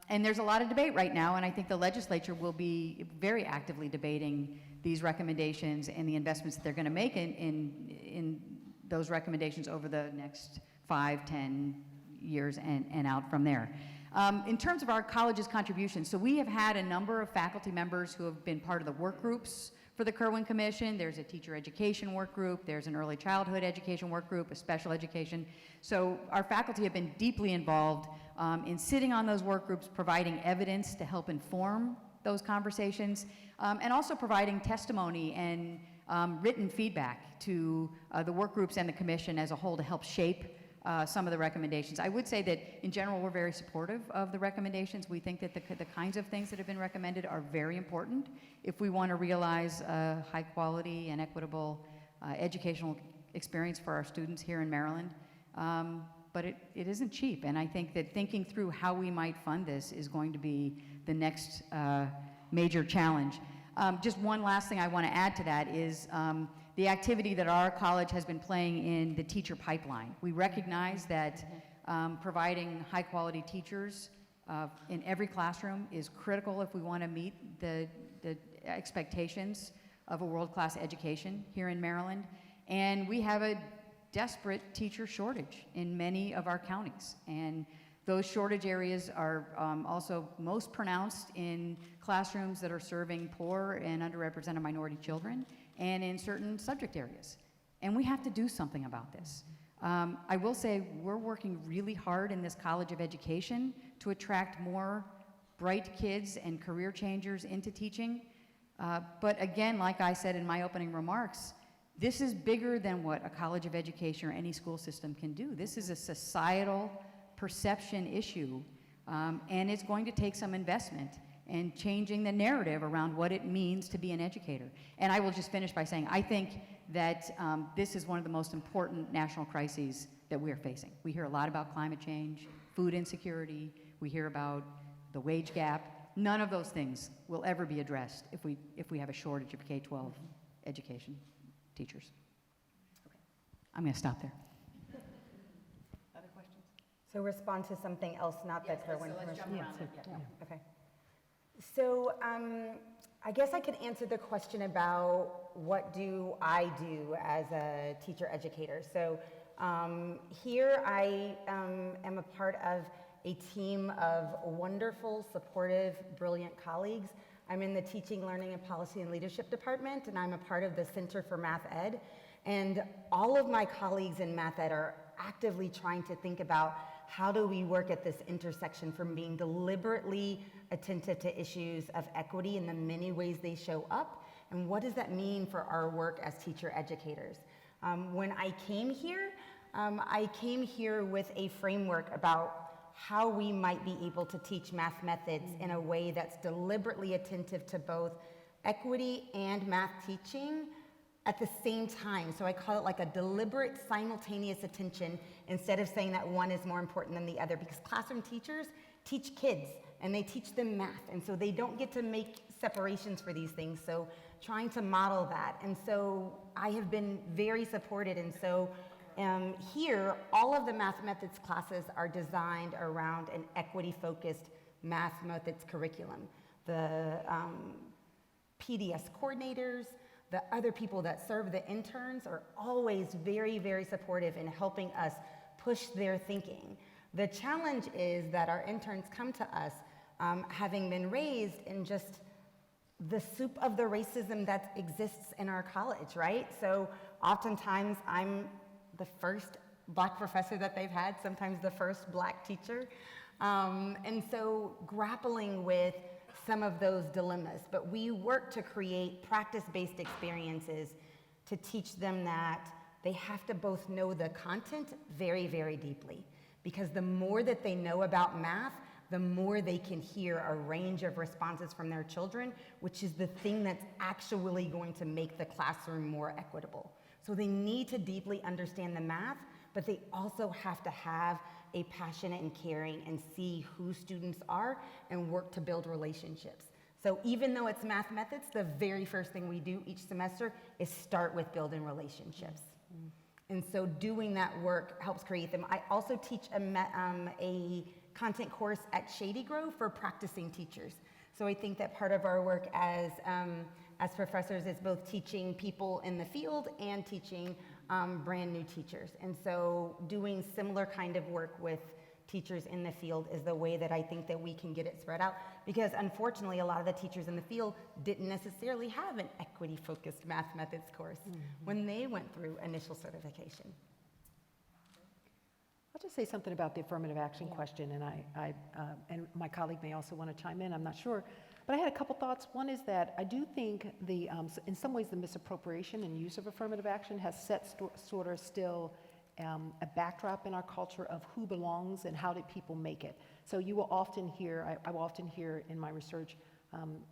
And there's a lot of debate right now, and I think the legislature will be very actively debating these recommendations and the investments that they're going to make in those recommendations over the next 5, 10 years and out from there. In terms of our college's contributions, so we have had a number of faculty members who have been part of the work groups for the Kerwin Commission. There's a teacher education work group, there's an early childhood education work group, a special education. So our faculty have been deeply involved in sitting on those work groups, providing evidence to help inform those conversations, and also providing testimony and written feedback to the work groups and the commission as a whole to help shape some of the recommendations. I would say that in general we're very supportive of the recommendations. We think that the kinds of things that have been recommended are very important if we want to realize a high quality and equitable educational experience for our students here in Maryland. But it isn't cheap, and I think that thinking through how we might fund this is going to be the next major challenge. Just one last thing I want to add to that is the activity that our college has been playing in the teacher pipeline. We recognize that providing high-quality teachers in every classroom is critical if we want to meet the expectations of a world-class education here in Maryland. And we have a desperate teacher shortage in many of our counties. And those shortage areas are also most pronounced in classrooms that are serving poor and underrepresented minority children and in certain subject areas. And we have to do something about this. I will say we're working really hard in this College of Education to attract more bright kids and career changers into teaching. But again, like I said in my opening remarks, this is bigger than what a college of education or any school system can do. This is a societal perception issue, and it's going to take some investment and changing the narrative around what it means to be an educator. And I will just finish by saying, I think that this is one of the most important national crises that we're facing. We hear a lot about climate change, food insecurity, we hear about the wage gap. None of those things will ever be addressed if we have a shortage of K-12 education teachers. Okay. I'm going to stop there. Other questions? So respond to something else, not Yes, that Kerwin. so let's jump around it. Yeah. Okay. So I guess I could answer the question about what do I do as a teacher educator. So here I am a part of a team of wonderful, supportive, brilliant colleagues. I'm in the Teaching, Learning, and Policy and Leadership Department, and I'm a part of the Center for Math Ed. And all of my colleagues in Math Ed are actively trying to think about how do we work at this intersection from being deliberately attentive to issues of equity in the many ways they show up, and what does that mean for our work as teacher educators? When I came here with a framework about how we might be able to teach math methods in a way that's deliberately attentive to both equity and math teaching at the same time. So I call it like a deliberate simultaneous attention instead of saying that one is more important than the other, because classroom teachers teach kids and they teach them math, and so they don't get to make separations for these things. So trying to model that. And so I have been very supported, and so here, all of the math methods classes are designed around an equity-focused math methods curriculum. The PDS coordinators, the other people that serve the interns are always very, very supportive in helping us push their thinking. The challenge is that our interns come to us having been raised in just the soup of the racism that exists in our college, right? So oftentimes I'm the first Black professor that they've had, sometimes the first Black teacher. And so grappling with some of those dilemmas, but we work to create practice-based experiences to teach them that they have to both know the content very, very deeply, because the more that they know about math, the more they can hear a range of responses from their children, which is the thing that's actually going to make the classroom more equitable. So they need to deeply understand the math, but they also have to have a passion and caring and see who students are and work to build relationships. So even though it's math methods, the very first thing we do each semester is start with building relationships. And so doing that work helps create them. I also teach a content course at Shady Grove for practicing teachers. So I think that part of our work as professors is both teaching people in the field and teaching brand new teachers. And so doing similar kind of work with teachers in the field is the way that I think that we can get it spread out, because unfortunately a lot of the teachers in the field didn't necessarily have an equity-focused math methods course when they went through initial certification. I'll just say something about the affirmative action question, and and my colleague may also want to chime in, I'm not sure. But I had a couple thoughts. One is that I do think in some ways the misappropriation and use of affirmative action has set sort of still a backdrop in our culture of who belongs and how did people make it. So you will often hear, I will often hear in my research,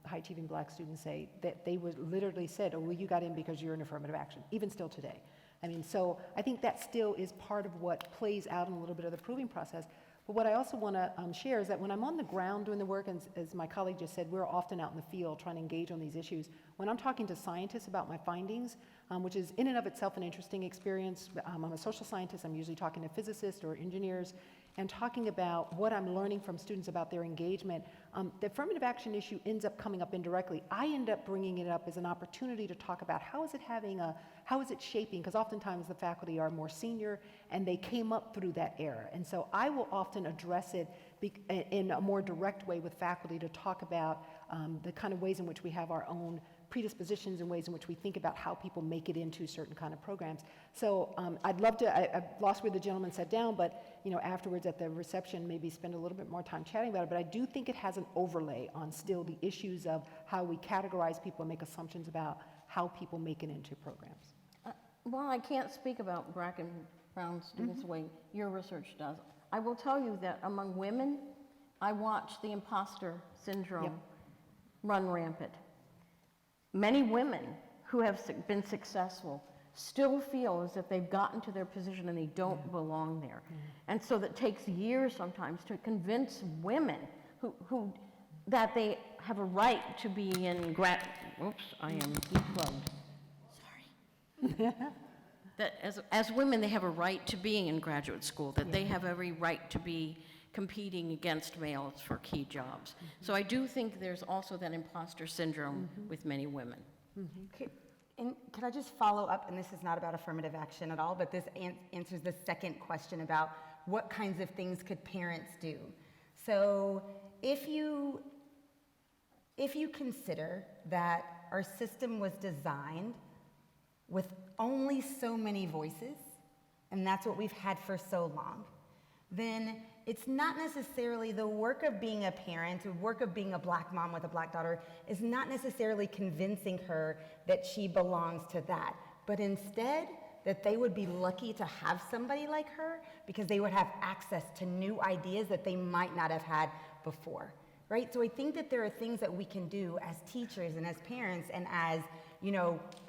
high-achieving Black students say that they would literally said, oh, well, you got in because you're an affirmative action, even still today. I mean, so I think that still is part of what plays out in a little bit of the proving process. But what I also want to share is that when I'm on the ground doing the work, and as my colleague just said, we're often out in the field trying to engage on these issues. When I'm talking to scientists about my findings, which is in and of itself an interesting experience, I'm a social scientist, I'm usually talking to physicists or engineers, and talking about what I'm learning from students about their engagement, the affirmative action issue ends up coming up indirectly. I end up bringing it up as an opportunity to talk about how is it shaping, because oftentimes the faculty are more senior and they came up through that era. And so I will often address it in a more direct way with faculty to talk about the kind of ways in which we have our own predispositions and ways in which we think about how people make it into certain kind of programs. So I'd love to, I've lost where the gentleman sat down, but afterwards at the reception, maybe spend a little bit more time chatting about it. But I do think it has an overlay on still the issues of how we categorize people and make assumptions about how people make it into programs. Well, I can't speak about black and brown students the way your research does. I will tell you that among women, I watched the imposter syndrome run rampant. Many women who have been successful still feel as if they've gotten to their position and they don't belong there. And so that takes years sometimes to convince women who that they have a right to be in oops, I am deplugged. Sorry. That as women, they have a right to being in graduate school, that they have every right to be competing against males for key jobs. So I do think there's also that imposter syndrome with many women. And could I just follow up, and this is not about affirmative action at all, but this answers the second question about what kinds of things could parents do. So if you consider that our system was designed with only so many voices, and that's what we've had for so long, then it's not necessarily the work of being a parent, the work of being a black mom with a black daughter is not necessarily convincing her that she belongs to that, but instead that they would be lucky to have somebody like her because they would have access to new ideas that they might not have had before, right? So I think that there are things that we can do as teachers and as parents and as,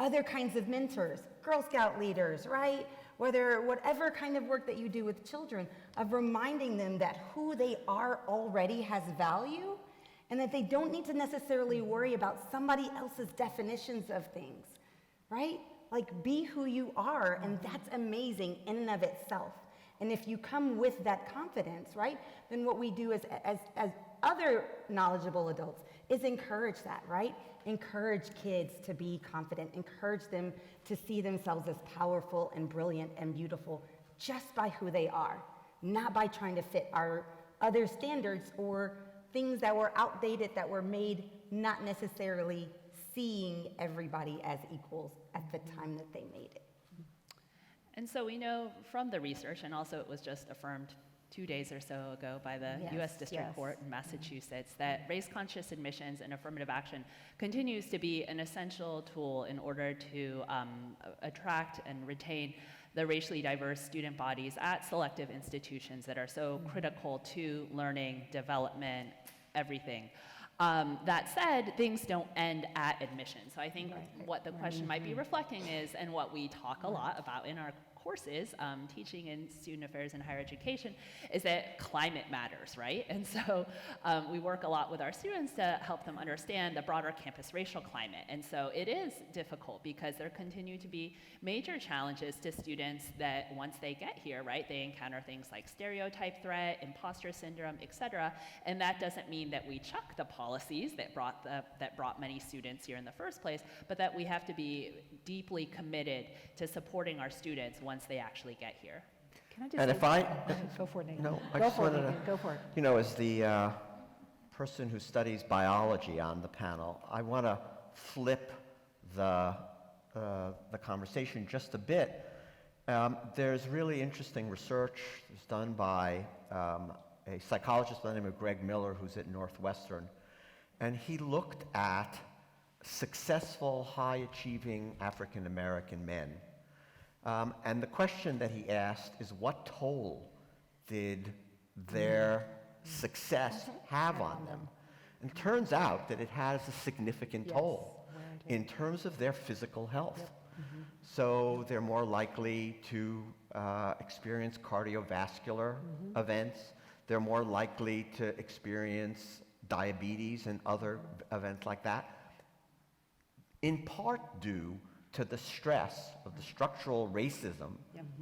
other kinds of mentors, Girl Scout leaders, right? Whatever kind of work that you do with children, of reminding them that who they are already has value and that they don't need to necessarily worry about somebody else's definitions of things, right? Like, be who you are, and that's amazing in and of itself. And if you come with that confidence, right, then what we do as other knowledgeable adults is encourage that, right? Encourage kids to be confident, encourage them to see themselves as powerful and brilliant and beautiful just by who they are, not by trying to fit our other standards or things that were outdated, that were made not necessarily seeing everybody as equals at the time that they made it. And so we know from the research, and also it was just affirmed 2 days or so ago by the U.S. District Court in Massachusetts, that race-conscious admissions and affirmative action continues to be an essential tool in order to attract and retain the racially diverse student bodies at selective institutions that are so critical to learning, development, everything. That said, things don't end at admission. So I think what the question might be reflecting is, and what we talk a lot about in our courses, teaching in student affairs and higher education, is that climate matters, right? And so we work a lot with our students to help them understand the broader campus racial climate. And so it is difficult because there continue to be major challenges to students that once they get here, right, they encounter things like stereotype threat, imposter syndrome, et cetera. And that doesn't mean that we chuck the policies that brought many students here in the first place, but that we have to be deeply committed to supporting our students once they actually get here. Can I just And say, if I... go for it, Nathan. No, I Go just for it, wanted Nathan. Go for it. as the person who studies biology on the panel, I want to flip the conversation just a bit. There's really interesting research that's done by a psychologist by the name of Greg Miller, who's at Northwestern, and he looked at successful, high-achieving African-American men. And the question that he asked is, what toll did their success have on them? And it turns out that it has a significant toll in terms of their physical health. So they're more likely to experience cardiovascular events. They're more likely to experience diabetes and other events like that, in part due to the stress of the structural racism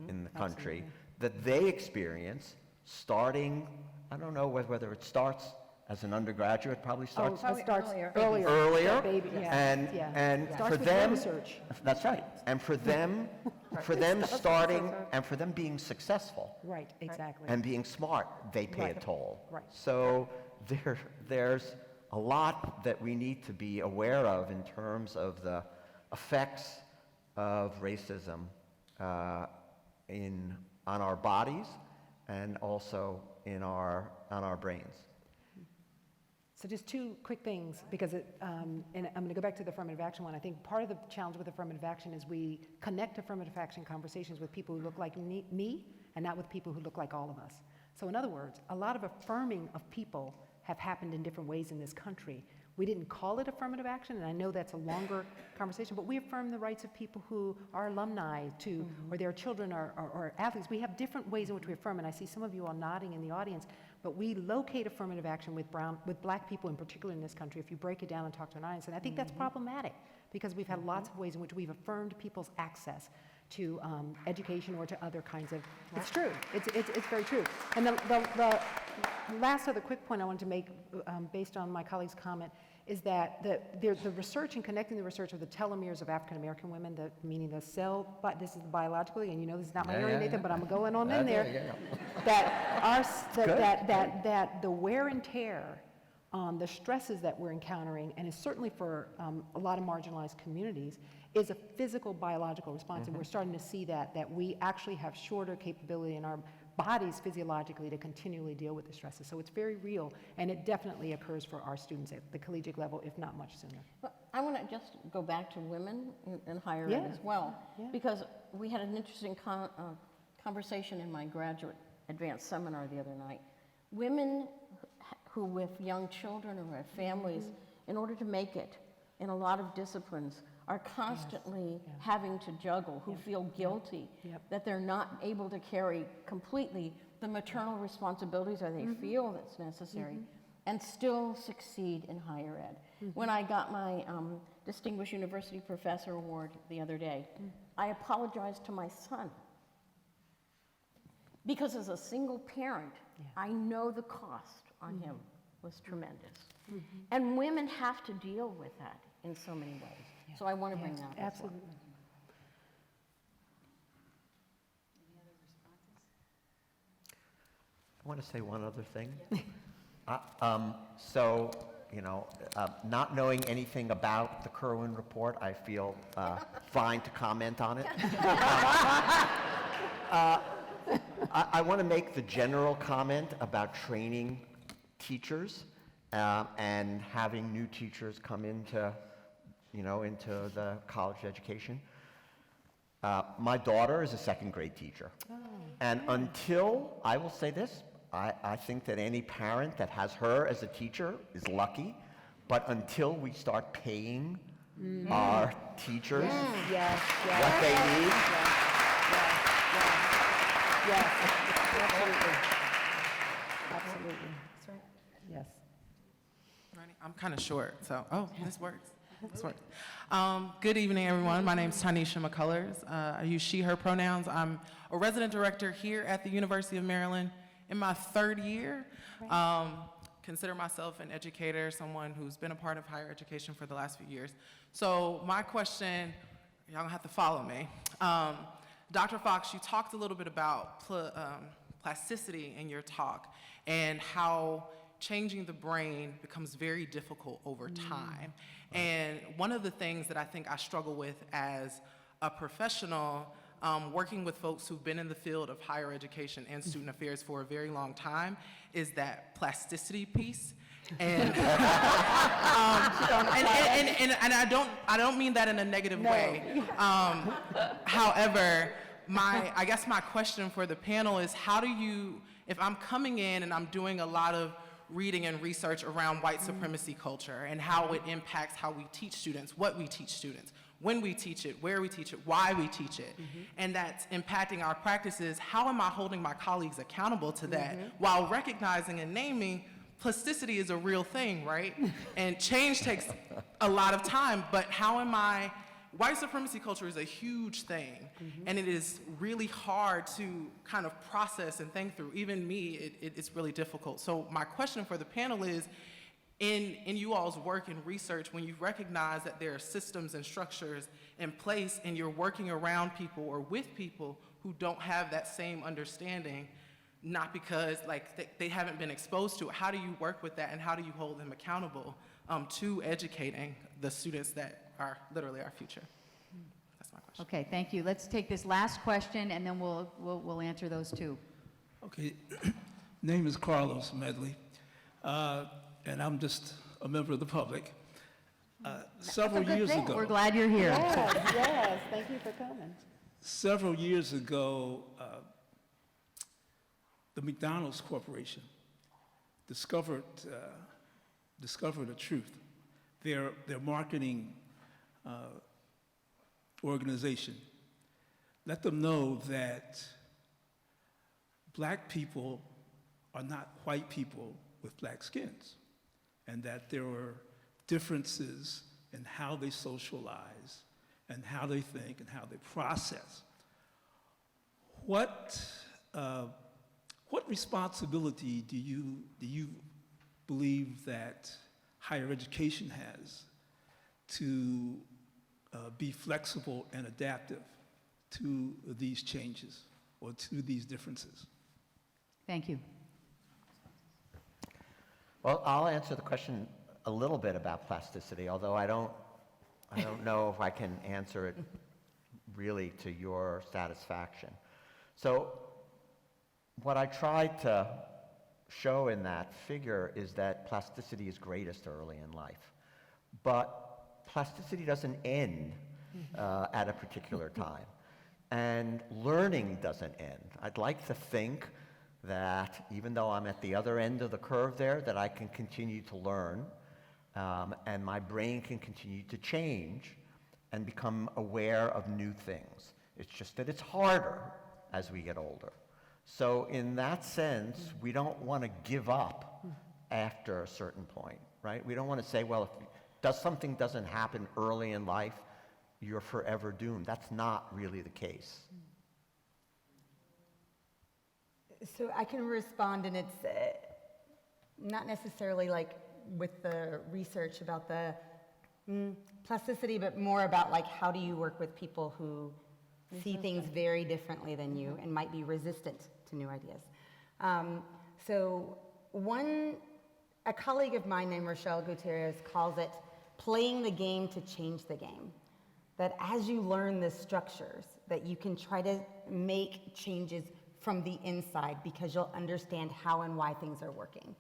in the country that they experience starting, I don't know whether it starts as an undergraduate, probably starts It starts earlier. earlier, Baby, and Starts for with them, research. that's right, and for them, starting, and for them being successful Right, exactly. and being smart, they pay a Right. toll. Right. So there's a lot that we need to be aware of in terms of the effects of racism on our bodies and also on our brains. So just two quick things, because and I'm going to go back to the affirmative action one. I think part of the challenge with affirmative action is we connect affirmative action conversations with people who look like me and not with people who look like all of us. So in other words, a lot of affirming of people have happened in different ways in this country. We didn't call it affirmative action, and I know that's a longer conversation, but we affirm the rights of people who are alumni or their children or athletes. We have different ways in which we affirm, and I see some of you all nodding in the audience, but we locate affirmative action with black people in particular in this country, if you break it down and talk to an audience, and I think that's problematic, because we've had lots of ways in which we've affirmed people's access to education or to other kinds of, it's true, it's very true. And the last other quick point I wanted to make, based on my colleague's comment, is that the research and connecting the research of the telomeres of African American women, meaning the cell, but this is biologically, and you know this is not my area, Nathan, but I'm going on in there, that the wear and tear, the stresses that we're encountering, and it's certainly for a lot of marginalized communities, is a physical biological response, and we're starting to see that we actually have shorter capability in our bodies physiologically to continually deal with the stresses. So it's very real, and it definitely occurs for our students at the collegiate level, if not much sooner. But I want to just go back to women in higher ed as well, because we had an interesting conversation in my graduate advanced seminar the other night. Women who with young children or have families, in order to make it in a lot of disciplines, are constantly having to juggle, who feel guilty that they're not able to carry completely the maternal responsibilities or they feel that's necessary, and still succeed in higher ed. When I got my Distinguished University Professor Award the other day, I apologized to my son, because as a single parent, I know the cost on him was tremendous. And women have to deal with that in so many ways. So I want to bring that up. Absolutely. I want to say one other thing. So, not knowing anything about the Kerwin report, I feel fine to comment on it. I want to make the general comment about training teachers and having new teachers come into the college education. My daughter is a second grade teacher. And until, I will say this, I think that any parent that has her as a teacher is lucky, but until we start paying our teachers what they need. Absolutely. That's right. Yes. I'm kind of short, so, this works. This works. Good evening, everyone. My name is Tanisha McCullers. I use she, her pronouns. I'm a resident director here at the University of Maryland in my third year. Consider myself an educator, someone who's been a part of higher education for the last few years. So my question, y'all gonna have to follow me. Dr. Fox, you talked a little bit about plasticity in your talk and how changing the brain becomes very difficult over time. And one of the things that I think I struggle with as a professional, working with folks who've been in the field of higher education and student affairs for a very long time, is that plasticity piece. And, and I don't mean that in a negative way. However, I guess my question for the panel is, how do you, if I'm coming in and I'm doing a lot of reading and research around white supremacy culture and how it impacts how we teach students, what we teach students, when we teach it, where we teach it, why we teach it, and that's impacting our practices, how am I holding my colleagues accountable to that while recognizing and naming plasticity is a real thing, right? And change takes a lot of time, but how am I, white supremacy culture is a huge thing, and it is really hard to kind of process and think through. Even me, it's really difficult. So my question for the panel is, in you all's work and research, when you recognize that there are systems and structures in place and you're working around people or with people who don't have that same understanding, not because like they haven't been exposed to it. How do you work with that, and how do you hold them accountable to educating the students that are literally our future? That's my question. Okay, thank you. Let's take this last question, and then we'll answer those two. Okay, name is Carlos Medley, and I'm just a member of the public. Several years ago, We're glad you're here. Yes, thank you for coming. several years ago, the McDonald's Corporation discovered the truth. Their marketing organization let them know that black people are not white people with black skins, and that there were differences in how they socialize and how they think and how they process. What responsibility do you believe that higher education has to be flexible and adaptive to these changes or to these differences? Thank you. Well, I'll answer the question a little bit about plasticity, although I don't know if I can answer it really to your satisfaction. So what I tried to show in that figure is that plasticity is greatest early in life. But plasticity doesn't end at a particular time. And learning doesn't end. I'd like to think that even though I'm at the other end of the curve there, that I can continue to learn, and my brain can continue to change and become aware of new things. It's just that it's harder as we get older. So in that sense, we don't want to give up after a certain point, right? We don't want to say, well, if something doesn't happen early in life, you're forever doomed. That's not really the case. So I can respond, and it's not necessarily like with the research about the plasticity, but more about like how do you work with people who see things very differently than you and might be resistant to new ideas. A colleague of mine named Rochelle Gutierrez calls it playing the game to change the game. That as you learn the structures, that you can try to make changes from the inside because you'll understand how and why things are working.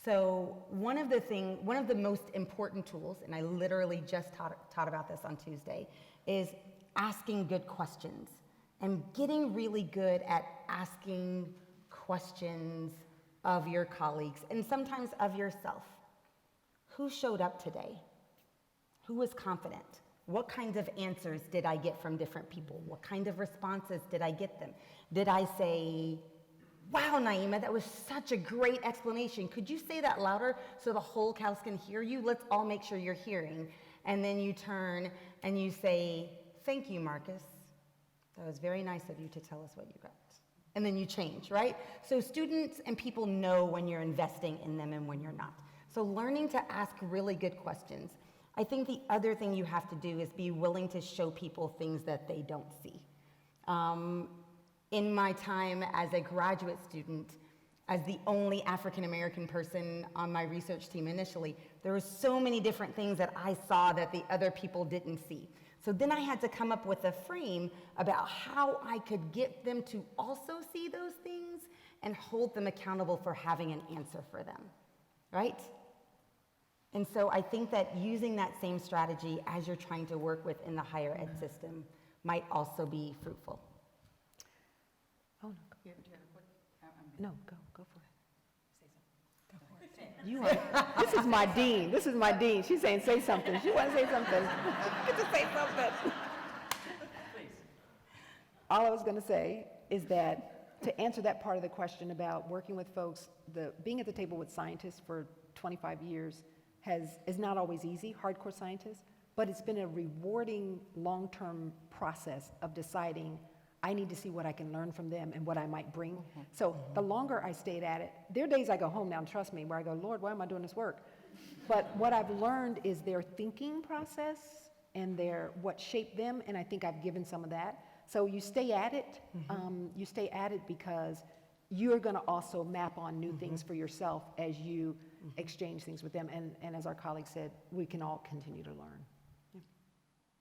So one of the most important tools, and I literally just taught about this on Tuesday, is asking good questions and getting really good at asking questions of your colleagues and sometimes of yourself. Who showed up today? Who was confident? What kinds of answers did I get from different people? What kind of responses did I get them? Did I say, wow, Naima, that was such a great explanation. Could you say that louder so the whole house can hear you? Let's all make sure you're hearing. And then you turn and you say, thank you, Marcus. That was very nice of you to tell us what you got. And then you change, right? So students and people know when you're investing in them and when you're not. So learning to ask really good questions. I think the other thing you have to do is be willing to show people things that they don't see. In my time as a graduate student, as the only African-American person on my research team initially, there were so many different things that I saw that the other people didn't see. So then I had to come up with a frame about how I could get them to also see those things and hold them accountable for having an answer for them, right? And so I think that using that same strategy as you're trying to work within the higher ed system might also be fruitful. Oh, no, go for it. Say something. You are, this is my dean. This is my dean. She's saying say something. She wants to say something. Get to say something. Please. All I was going to say is that to answer that part of the question about working with folks, being at the table with scientists for 25 years is not always easy, hardcore scientists, but it's been a rewarding long-term process of deciding I need to see what I can learn from them and what I might bring. So the longer I stayed at it, there are days I go home now, and trust me, where I go, Lord, why am I doing this work? But what I've learned is their thinking process and what shaped them, and I think I've given some of that. So you stay at it. You stay at it because you're going to also map on new things for yourself as you exchange things with them. And as our colleague said, we can all continue to learn.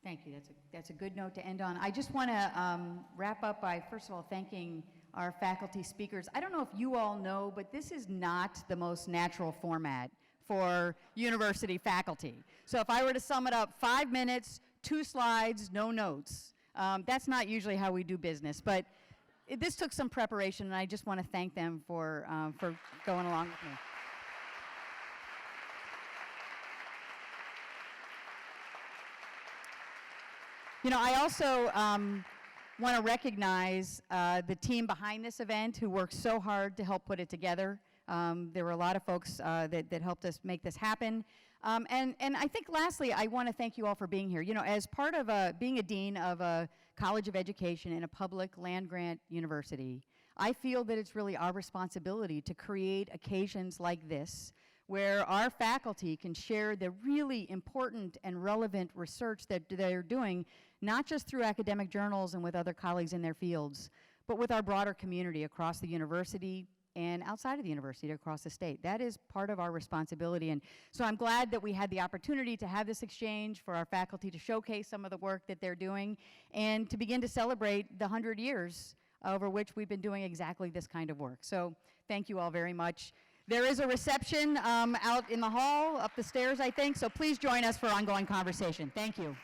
Thank you. That's a good note to end on. I just want to wrap up by, first of all, thanking our faculty speakers. I don't know if you all know, but this is not the most natural format for university faculty. So if I were to sum it up, 5 minutes, 2 slides, no notes. That's not usually how we do business, but this took some preparation, and I just want to thank them for going along with me. You know, I also want to recognize the team behind this event who worked so hard to help put it together. There were a lot of folks that helped us make this happen. And I think lastly, I want to thank you all for being here. You know, as part of being a dean of a college of education in a public land-grant university, I feel that it's really our responsibility to create occasions like this where our faculty can share the really important and relevant research that they're doing, not just through academic journals and with other colleagues in their fields, but with our broader community across the university and outside of the university across the state. That is part of our responsibility. And so I'm glad that we had the opportunity to have this exchange for our faculty to showcase some of the work that they're doing and to begin to celebrate the 100 years over which we've been doing exactly this kind of work. So thank you all very much. There is a reception out in the hall, up the stairs, I think, so please join us for ongoing conversation. Thank you.